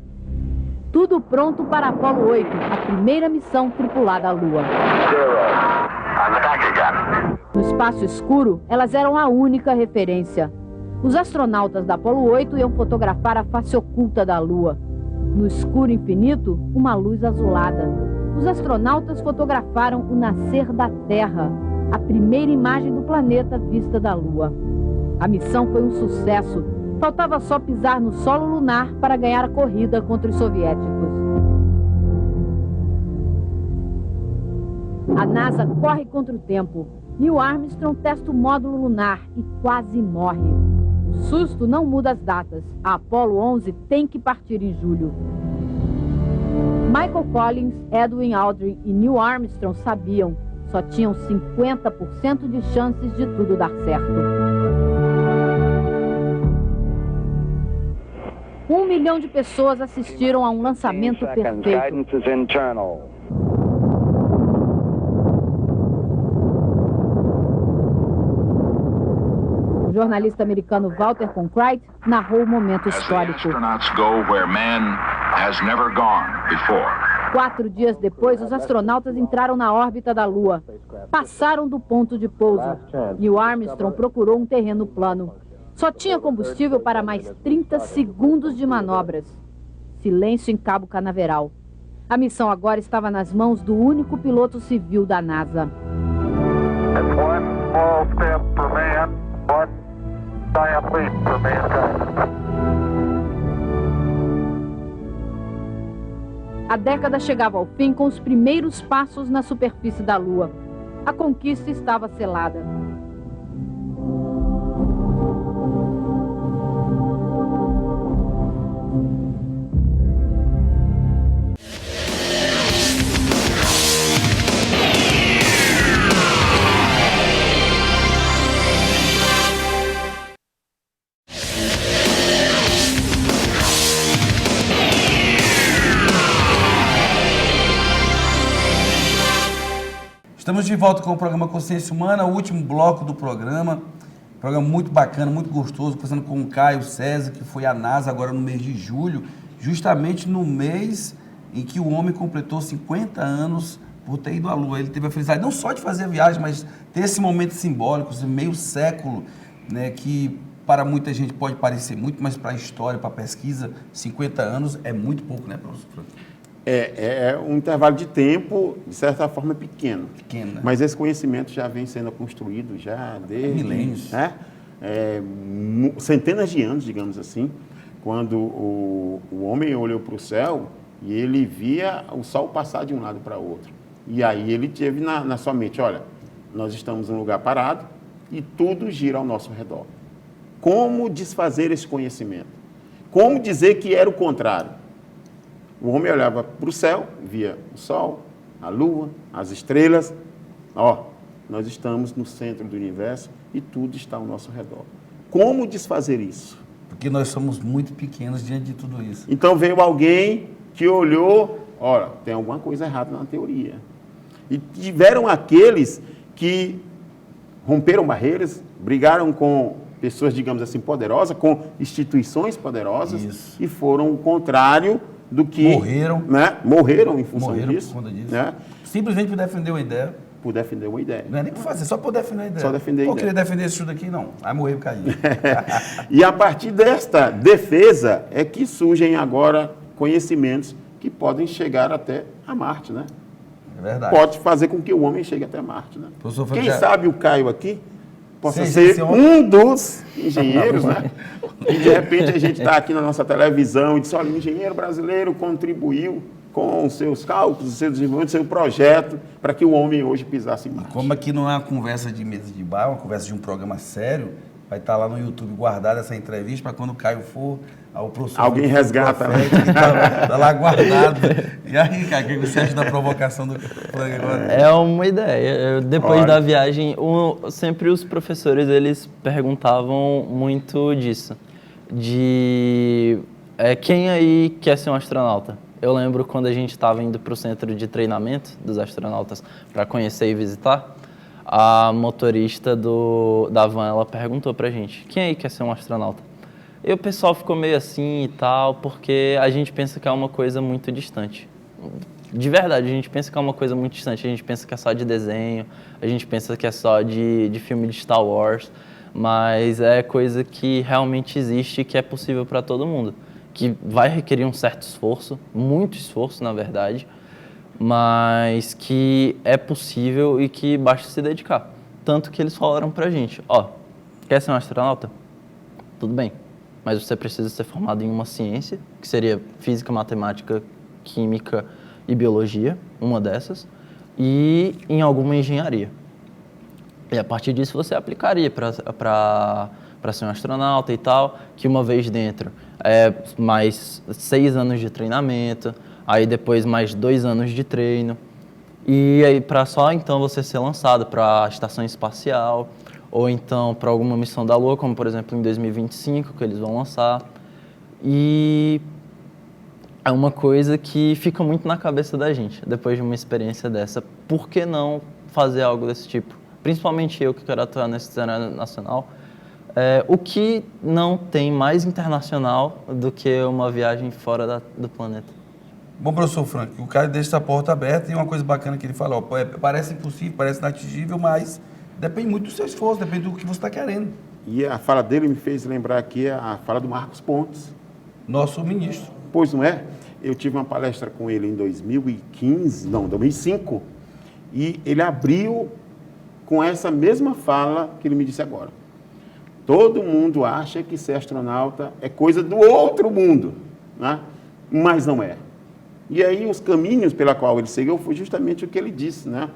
[SPEAKER 6] Tudo pronto para Apollo 8, a primeira missão tripulada à Lua. No espaço escuro, elas eram a única referência. Os astronautas da Apollo 8 iam fotografar a face oculta da Lua. No escuro infinito, uma luz azulada. Os astronautas fotografaram o nascer da Terra, a primeira imagem do planeta vista da Lua. A missão foi um sucesso. Faltava só pisar no solo lunar para ganhar a corrida contra os soviéticos. A NASA corre contra o tempo. Neil Armstrong testa o módulo lunar e quase morre. O susto não muda as datas. A Apollo 11 tem que partir em julho. Michael Collins, Edwin Aldrin e Neil Armstrong sabiam. Só tinham 50% de chances de tudo dar certo. 1 milhão de pessoas assistiram a um lançamento perfeito. O jornalista americano Walter Cronkite narrou o momento histórico. 4 dias depois, os astronautas entraram na órbita da Lua. Passaram do ponto de pouso. Neil Armstrong procurou um terreno plano. Só tinha combustível para mais 30 segundos de manobras. Silêncio em Cabo Canaveral. A missão agora estava nas mãos do único piloto civil da NASA. A década chegava ao fim com os primeiros passos na superfície da Lua. A conquista estava selada.
[SPEAKER 1] Estamos de volta com o programa Consciência Humana, o último bloco do programa. Programa muito bacana, muito gostoso, conversando com o Caio César, que foi à NASA agora no mês de julho, justamente no mês em que o homem completou 50 anos por ter ido à Lua. Ele teve a felicidade não só de fazer a viagem, mas ter esse momento simbólico, esse meio século, né, que para muita gente pode parecer muito, mas para a história, para a pesquisa, 50 anos é muito pouco, né, professor?
[SPEAKER 2] É um intervalo de tempo, de certa forma, pequeno.
[SPEAKER 1] Pequeno, né?
[SPEAKER 2] Mas esse conhecimento já vem sendo construído já desde...
[SPEAKER 1] milênios.
[SPEAKER 2] Né? Centenas de anos, digamos assim, quando o homem olhou para o céu e ele via o sol passar de um lado para o outro. E aí ele teve na sua mente, olha, nós estamos em um lugar parado e tudo gira ao nosso redor. Como desfazer esse conhecimento? Como dizer que era o contrário? O homem olhava para o céu, via o sol, a lua, as estrelas. Nós estamos no centro do universo e tudo está ao nosso redor. Como desfazer isso?
[SPEAKER 1] Porque nós somos muito pequenos diante de tudo isso.
[SPEAKER 2] Então veio alguém que olhou, olha, tem alguma coisa errada na teoria. E tiveram aqueles que romperam barreiras, brigaram com pessoas, digamos assim, poderosas, com instituições poderosas. Isso. E foram o contrário do que...
[SPEAKER 1] Morreram.
[SPEAKER 2] Né? Morreram em função disso.
[SPEAKER 1] Por conta disso.
[SPEAKER 2] Né?
[SPEAKER 1] Simplesmente por defender uma ideia.
[SPEAKER 2] Por defender uma ideia.
[SPEAKER 1] Não é nem por fazer, só por defender uma ideia.
[SPEAKER 2] Só defender a ideia.
[SPEAKER 1] Ou queria defender esse estudo aqui? Não. Aí morreu e caiu.
[SPEAKER 2] E a partir desta defesa é que surgem agora conhecimentos que podem chegar até a Marte, né?
[SPEAKER 1] É verdade.
[SPEAKER 2] Pode fazer com que o homem chegue até Marte, né? Quem sabe o Caio aqui possa ser um dos engenheiros, né? E de repente a gente está aqui na nossa televisão e diz, olha, o engenheiro brasileiro contribuiu com os seus cálculos, o seu desenvolvimento, o seu projeto, para que o homem hoje pisasse em Marte.
[SPEAKER 1] Como aqui não é uma conversa de mesa de bar, uma conversa de um programa sério, vai estar lá no YouTube guardada essa entrevista para quando o Caio for, o professor...
[SPEAKER 2] Alguém resgata, né?
[SPEAKER 1] Está lá guardado. E aí, Caio, o que você acha da provocação do programa?
[SPEAKER 3] É uma ideia. Depois da viagem, sempre os professores, eles perguntavam muito disso. Quem aí quer ser um astronauta? Eu lembro quando a gente estava indo para o centro de treinamento dos astronautas para conhecer e visitar, a motorista da van, ela perguntou pra gente, quem aí quer ser um astronauta? E o pessoal ficou meio assim e tal, porque a gente pensa que é uma coisa muito distante. De verdade, a gente pensa que é uma coisa muito distante, a gente pensa que é só de desenho, a gente pensa que é só de filme de Star Wars, mas é coisa que realmente existe e que é possível para todo mundo, que vai requerer um certo esforço, muito esforço, na verdade, mas que é possível e que basta se dedicar. Tanto que eles falaram pra gente, quer ser um astronauta? Tudo bem, mas você precisa ser formado em uma ciência, que seria física, matemática, química e biologia, uma dessas, e em alguma engenharia. E a partir disso você aplicaria para ser um astronauta e tal, que uma vez dentro é mais 6 anos de treinamento, aí depois mais 2 anos de treino, e aí para só então você ser lançado para a estação espacial, ou então para alguma missão da Lua, como por exemplo em 2025, que eles vão lançar. E é uma coisa que fica muito na cabeça da gente, depois de uma experiência dessa. Por que não fazer algo desse tipo? Principalmente eu que quero atuar nesse cenário nacional. O que não tem mais internacional do que uma viagem fora do planeta?
[SPEAKER 1] Bom, professor Frank, o cara deixa essa porta aberta e uma coisa bacana que ele fala, ó, parece impossível, parece inatingível, mas depende muito do seu esforço, depende do que você está querendo.
[SPEAKER 2] E a fala dele me fez lembrar aqui a fala do Marcos Pontes.
[SPEAKER 1] Nosso ministro.
[SPEAKER 2] Pois não é? Eu tive uma palestra com ele em 2005, e ele abriu com essa mesma fala que ele me disse agora. Todo mundo acha que ser astronauta é coisa do outro mundo, né? Mas não é. E aí os caminhos pela qual ele seguiu foi justamente o que ele disse, né?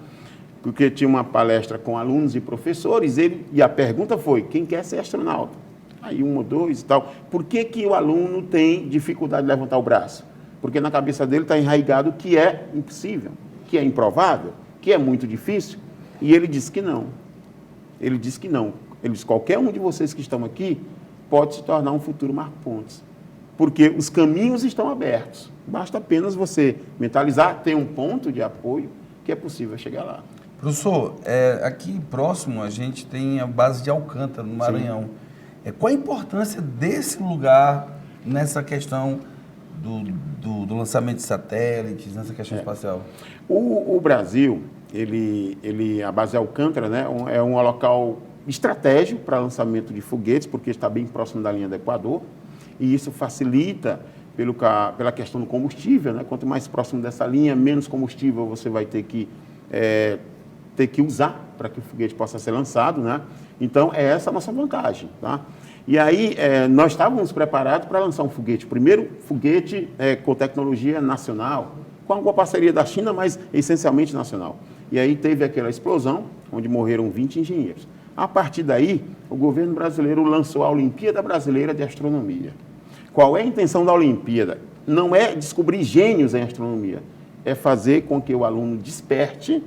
[SPEAKER 2] Porque tinha uma palestra com alunos e professores, e a pergunta foi, quem quer ser astronauta? Aí 1 ou 2 e tal. Por que o aluno tem dificuldade de levantar o braço? Porque na cabeça dele está enraizado que é impossível, que é improvável, que é muito difícil. E ele disse que não. Ele disse que não. Ele disse, qualquer um de vocês que estão aqui pode se tornar um futuro Marcos Pontes. Porque os caminhos estão abertos. Basta apenas você mentalizar, ter um ponto de apoio que é possível chegar lá.
[SPEAKER 1] Professor, aqui próximo a gente tem a base de Alcântara, no Maranhão. Qual a importância desse lugar nessa questão do lançamento de satélites, nessa questão espacial?
[SPEAKER 2] O Brasil, a base de Alcântara, né, é um local estratégico para lançamento de foguetes, porque está bem próximo da linha do Equador, e isso facilita pela questão do combustível, né? Quanto mais próximo dessa linha, menos combustível você vai ter que usar para que o foguete possa ser lançado, né? Então, é essa a nossa vantagem, tá? E aí, nós estávamos preparados para lançar um foguete, o primeiro foguete com tecnologia nacional, com alguma parceria da China, mas essencialmente nacional. E aí teve aquela explosão, onde morreram 20 engenheiros. A partir daí, o governo brasileiro lançou a Olimpíada Brasileira de Astronomia. Qual é a intenção da Olimpíada? Não é descobrir gênios em astronomia, é fazer com que o aluno desperte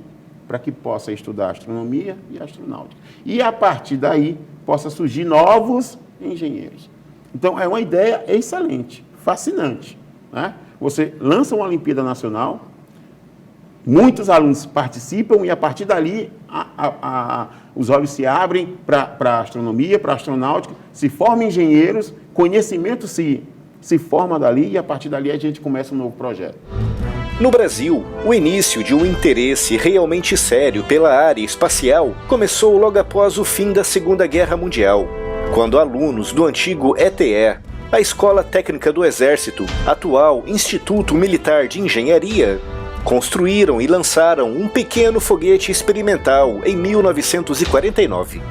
[SPEAKER 2] para que possa estudar astronomia e astronáutica. E, a partir daí, possa surgir novos engenheiros. Então, é uma ideia excelente, fascinante, né? Você lança uma Olimpíada Nacional, muitos alunos participam e, a partir dali, os olhos se abrem para a astronomia, para a astronáutica, se formam engenheiros, conhecimento se forma dali e, a partir dali, a gente começa um novo projeto.
[SPEAKER 8] No Brasil, o início de um interesse realmente sério pela área espacial começou logo após o fim da Segunda Guerra Mundial, quando alunos do antigo ETE, a Escola Técnica do Exército, atual Instituto Militar de Engenharia, construíram e lançaram um pequeno foguete experimental em 1949.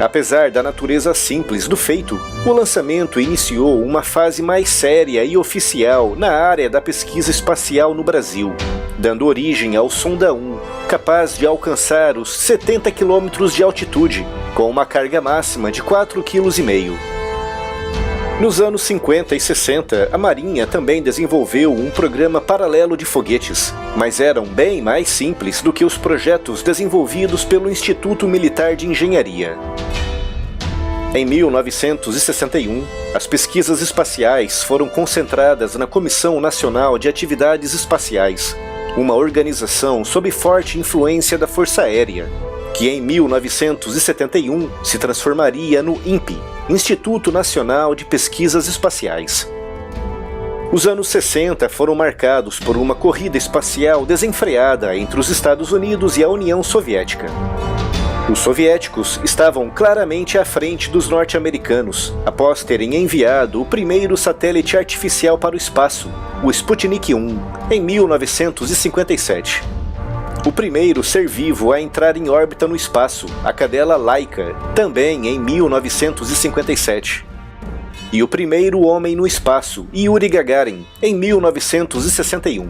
[SPEAKER 8] Apesar da natureza simples do feito, o lançamento iniciou uma fase mais séria e oficial na área da pesquisa espacial no Brasil, dando origem ao Sonda 1, capaz de alcançar os 70 km de altitude, com uma carga máxima de 4,5 kg. Nos anos 50 e 60, a Marinha também desenvolveu um programa paralelo de foguetes, mas eram bem mais simples do que os projetos desenvolvidos pelo Instituto Militar de Engenharia. Em 1961, as pesquisas espaciais foram concentradas na Comissão Nacional de Atividades Espaciais, uma organização sob forte influência da Força Aérea, que em 1971 se transformaria no INPE, Instituto Nacional de Pesquisas Espaciais. Os anos 60 foram marcados por uma corrida espacial desenfreada entre os Estados Unidos e a União Soviética. Os soviéticos estavam claramente à frente dos norte-americanos, após terem enviado o primeiro satélite artificial para o espaço, o Sputnik 1, em 1957. O primeiro ser vivo a entrar em órbita no espaço, a cadela Laika, também em 1957. E o primeiro homem no espaço, Yuri Gagarin, em 1961.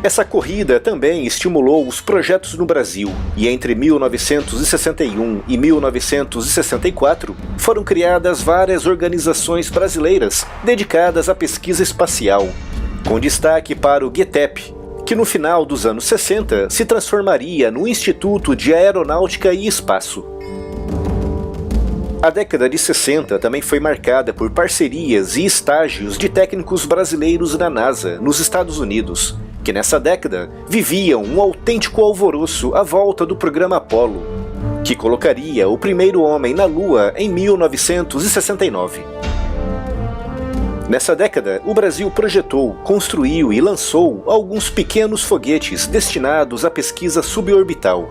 [SPEAKER 8] Essa corrida também estimulou os projetos no Brasil, e entre 1961 e 1964 foram criadas várias organizações brasileiras dedicadas à pesquisa espacial, com destaque para o GETEP, que no final dos anos 60 se transformaria no Instituto de Aeronáutica e Espaço. A década de 60 também foi marcada por parcerias e estágios de técnicos brasileiros na NASA, nos Estados Unidos, que nessa década viviam um autêntico alvoroço à volta do programa Apollo, que colocaria o primeiro homem na Lua em 1969. Nessa década, o Brasil projetou, construiu e lançou alguns pequenos foguetes destinados à pesquisa suborbital.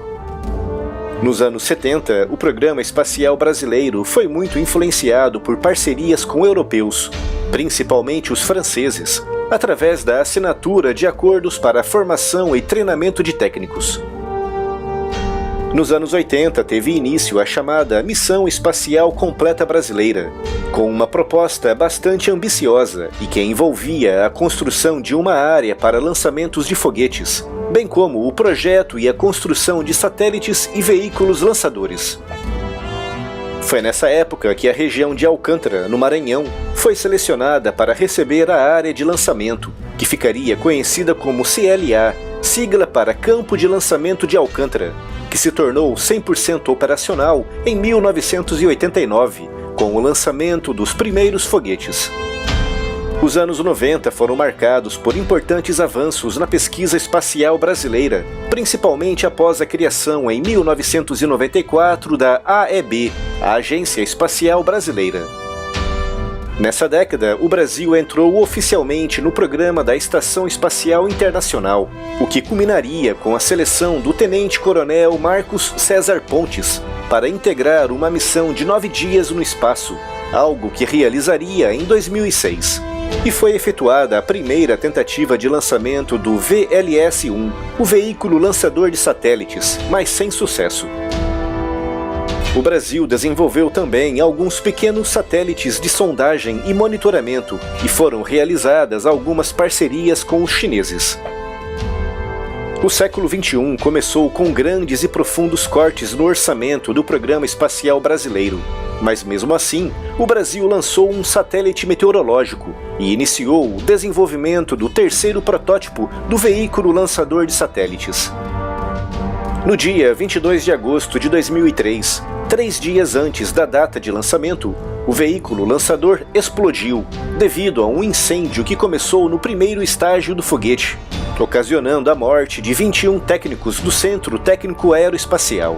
[SPEAKER 8] Nos anos 70, o programa espacial brasileiro foi muito influenciado por parcerias com europeus, principalmente os franceses, através da assinatura de acordos para a formação e treinamento de técnicos. Nos anos 80, teve início a chamada Missão Espacial Completa Brasileira, com uma proposta bastante ambiciosa e que envolvia a construção de uma área para lançamentos de foguetes, bem como o projeto e a construção de satélites e veículos lançadores. Foi nessa época que a região de Alcântara, no Maranhão, foi selecionada para receber a área de lançamento, que ficaria conhecida como CLA, sigla para Campo de Lançamento de Alcântara, que se tornou 100% operacional em 1989, com o lançamento dos primeiros foguetes. Os anos 90 foram marcados por importantes avanços na pesquisa espacial brasileira, principalmente após a criação em 1994 da AEB, a Agência Espacial Brasileira. Nessa década, o Brasil entrou oficialmente no programa da Estação Espacial Internacional, o que culminaria com a seleção do tenente-coronel Marcos César Pontes para integrar uma missão de 9 dias no espaço, algo que realizaria em 2006. E foi efetuada a primeira tentativa de lançamento do VLS-1, o veículo lançador de satélites, mas sem sucesso. O Brasil desenvolveu também alguns pequenos satélites de sondagem e monitoramento, e foram realizadas algumas parcerias com os chineses. O século XXI começou com grandes e profundos cortes no orçamento do Programa Espacial Brasileiro, mas mesmo assim, o Brasil lançou um satélite meteorológico e iniciou o desenvolvimento do terceiro protótipo do veículo lançador de satélites. No dia 22 de agosto de 2003, 3 dias antes da data de lançamento, o veículo lançador explodiu devido a um incêndio que começou no primeiro estágio do foguete, ocasionando a morte de 21 técnicos do Centro Técnico Aeroespacial.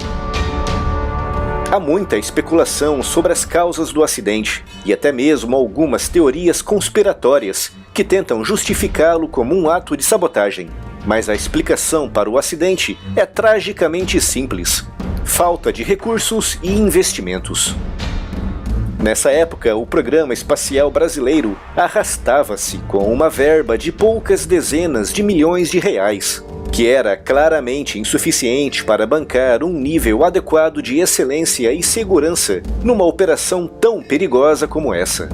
[SPEAKER 8] Há muita especulação sobre as causas do acidente e até mesmo algumas teorias conspiratórias que tentam justificá-lo como um ato de sabotagem. Mas a explicação para o acidente é tragicamente simples: falta de recursos e investimentos. Nessa época, o Programa Espacial Brasileiro arrastava-se com uma verba de poucas dezenas de milhões de reais, que era claramente insuficiente para bancar um nível adequado de excelência e segurança numa operação tão perigosa como essa.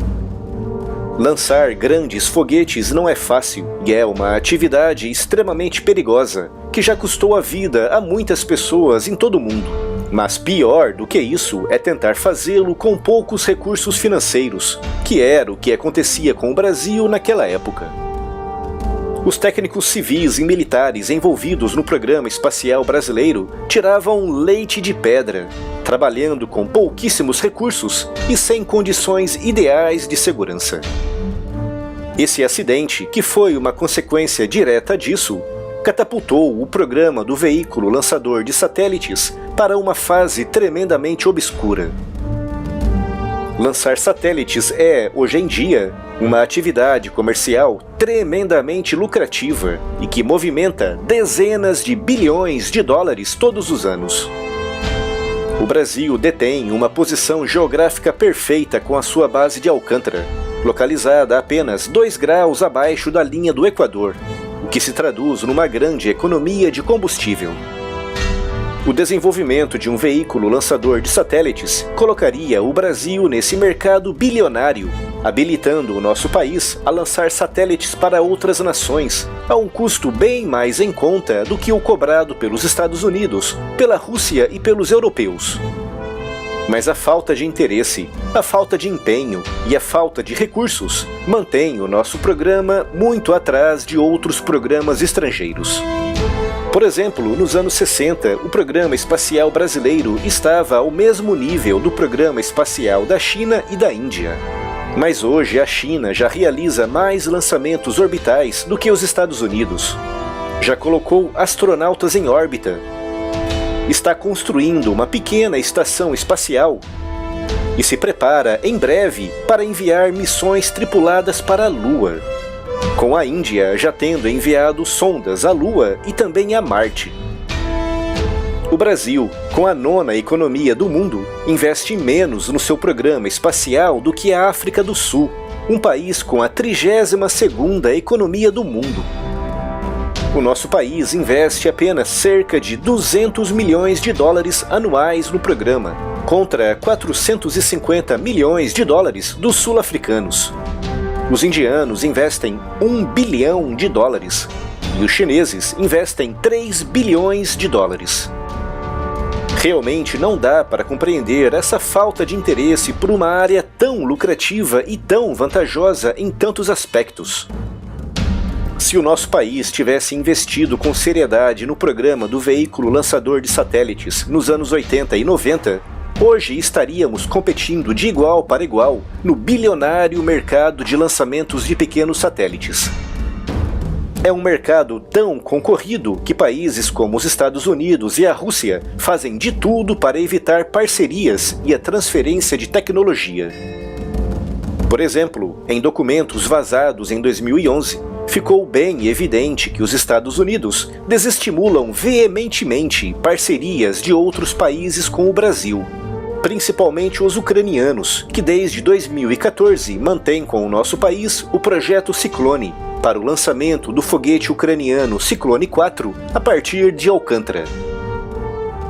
[SPEAKER 8] Lançar grandes foguetes não é fácil e é uma atividade extremamente perigosa, que já custou a vida a muitas pessoas em todo o mundo. Mas pior do que isso é tentar fazê-lo com poucos recursos financeiros, que era o que acontecia com o Brasil naquela época. Os técnicos civis e militares envolvidos no Programa Espacial Brasileiro tiravam leite de pedra, trabalhando com pouquíssimos recursos e sem condições ideais de segurança. Esse acidente, que foi uma consequência direta disso, catapultou o programa do veículo lançador de satélites para uma fase tremendamente obscura. Lançar satélites é, hoje em dia, uma atividade comercial tremendamente lucrativa e que movimenta dezenas de bilhões de dólares todos os anos. O Brasil detém uma posição geográfica perfeita com a sua base de Alcântara, localizada a apenas 2 graus abaixo da linha do Equador, o que se traduz numa grande economia de combustível. O desenvolvimento de um veículo lançador de satélites colocaria o Brasil nesse mercado bilionário, habilitando o nosso país a lançar satélites para outras nações, a um custo bem mais em conta do que o cobrado pelos Estados Unidos, pela Rússia e pelos europeus. Mas a falta de interesse, a falta de empenho e a falta de recursos mantém o nosso programa muito atrás de outros programas estrangeiros. Por exemplo, nos anos 60, o programa espacial brasileiro estava ao mesmo nível do programa espacial da China e da Índia. Mas hoje a China já realiza mais lançamentos orbitais do que os Estados Unidos. Já colocou astronautas em órbita. Está construindo uma pequena estação espacial e se prepara em breve para enviar missões tripuladas para a Lua, com a Índia já tendo enviado sondas à Lua e também a Marte. O Brasil, com a 9ª economia do mundo, investe menos no seu programa espacial do que a África do Sul, um país com a 32ª economia do mundo. O nosso país investe apenas cerca de 200 milhões de dólares anuais no programa, contra 450 milhões de dólares dos sul-africanos. Os indianos investem 1 bilhão de dólares e os chineses investem 3 bilhões de dólares. Realmente não dá para compreender essa falta de interesse por uma área tão lucrativa e tão vantajosa em tantos aspectos. Se o nosso país tivesse investido com seriedade no programa do veículo lançador de satélites nos anos 80 e 90, hoje estaríamos competindo de igual para igual no bilionário mercado de lançamentos de pequenos satélites. É um mercado tão concorrido que países como os Estados Unidos e a Rússia fazem de tudo para evitar parcerias e a transferência de tecnologia. Por exemplo, em documentos vazados em 2011, ficou bem evidente que os Estados Unidos desestimulam veementemente parcerias de outros países com o Brasil, principalmente os ucranianos, que desde 2014 mantêm com o nosso país o projeto Ciclone, para o lançamento do foguete ucraniano Ciclone 4 a partir de Alcântara.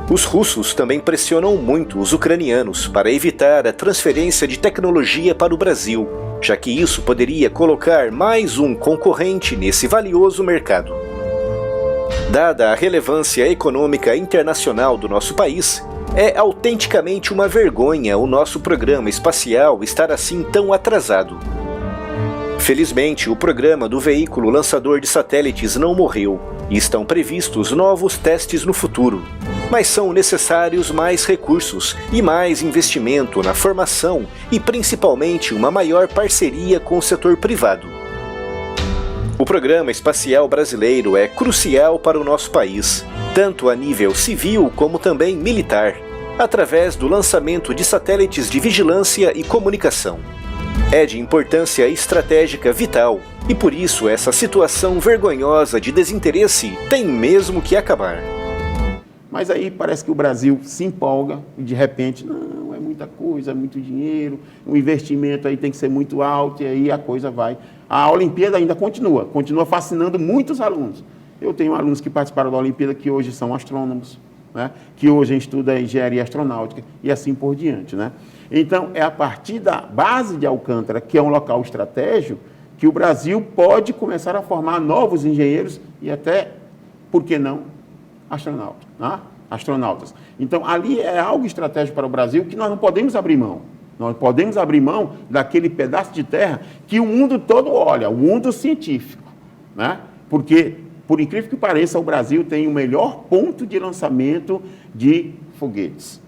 [SPEAKER 8] Os russos também pressionam muito os ucranianos para evitar a transferência de tecnologia para o Brasil, já que isso poderia colocar mais um concorrente nesse valioso mercado. Dada a relevância econômica internacional do nosso país, é autenticamente uma vergonha o nosso programa espacial estar assim tão atrasado. Felizmente, o programa do veículo lançador de satélites não morreu e estão previstos novos testes no futuro, mas são necessários mais recursos e mais investimento na formação e principalmente uma maior parceria com o setor privado. O programa espacial brasileiro é crucial para o nosso país, tanto a nível civil como também militar, através do lançamento de satélites de vigilância e comunicação. É de importância estratégica vital e por isso essa situação vergonhosa de desinteresse tem mesmo que acabar.
[SPEAKER 2] Mas aí parece que o Brasil se empolga e de repente, não, é muita coisa, é muito dinheiro, o investimento aí tem que ser muito alto e aí a coisa vai. A Olimpíada ainda continua fascinando muitos alunos. Eu tenho alunos que participaram da Olimpíada que hoje são astrônomos, né? Que hoje estudam engenharia astronáutica e assim por diante, né? Então, é a partir da base de Alcântara, que é um local estratégico, que o Brasil pode começar a formar novos engenheiros e até, por que não, astronautas, né? Astronautas. Então, ali é algo estratégico para o Brasil que nós não podemos abrir mão. Nós podemos abrir mão daquele pedaço de terra que o mundo todo olha, o mundo científico, né? Porque, por incrível que pareça, o Brasil tem o melhor ponto de lançamento de foguetes.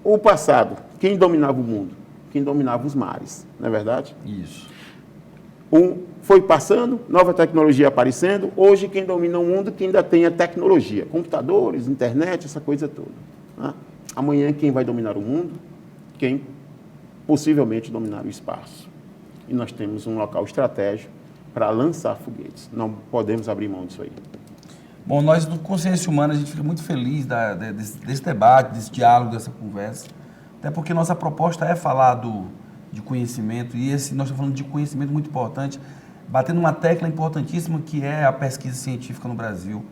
[SPEAKER 2] O passado, quem dominava o mundo? Quem dominava os mares, não é verdade?
[SPEAKER 1] Isso.
[SPEAKER 2] Foi passando, nova tecnologia aparecendo, hoje quem domina o mundo que ainda tem a tecnologia, computadores, internet, essa coisa toda, né? Amanhã quem vai dominar o mundo? Quem possivelmente dominar o espaço. E nós temos um local estratégico para lançar foguetes. Não podemos abrir mão disso aí.
[SPEAKER 1] Bom, nós do Consciência Humana, a gente fica muito feliz desse debate, desse diálogo, dessa conversa, até porque nossa proposta é falar de conhecimento, e nós estamos falando de conhecimento muito importante, batendo uma tecla importantíssima que é a pesquisa científica no Brasil.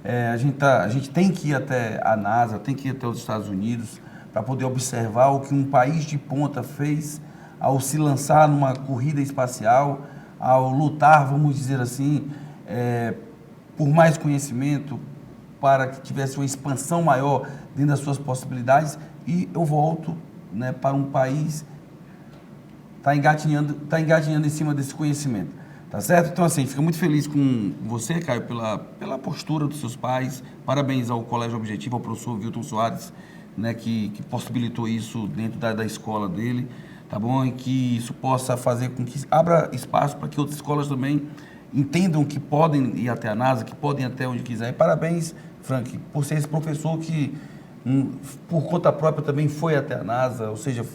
[SPEAKER 1] A gente tem que ir até a NASA, tem que ir até os Estados Unidos para poder observar o que um país de ponta fez ao se lançar numa corrida espacial, ao lutar, vamos dizer assim, por mais conhecimento, para que tivesse uma expansão maior dentro das suas possibilidades. E eu volto, né, para um país que está engatinhando em cima desse conhecimento, tá certo? Então, assim, fico muito feliz com você, Caio, pela postura dos seus pais. Parabéns ao Colégio Objetivo, ao professor Wilton Soares, né, que possibilitou isso dentro da escola dele, tá bom? E que isso possa fazer com que abra espaço para que outras escolas também entendam que podem ir até a NASA, que podem ir até onde quiser. E parabéns, Frank, por ser esse professor que, por conta própria, também foi até a NASA, ou seja,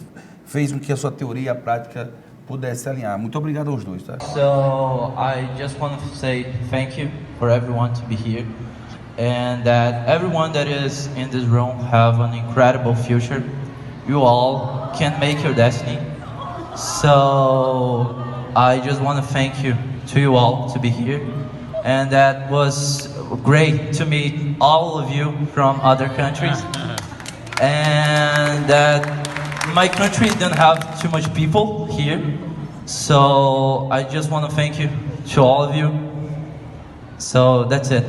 [SPEAKER 1] fez com que a sua teoria e a prática pudesse alinhar. Muito obrigado aos dois, tá?
[SPEAKER 9] So I just want to say thank you for everyone to be here, and that everyone that is in this room have an incredible future. You all can make your destiny. So I just want to thank you to you all to be here, and that was great to meet all of you from other countries, and that my country didn't have too much people here, so I just want to thank you to all of you. So that's it.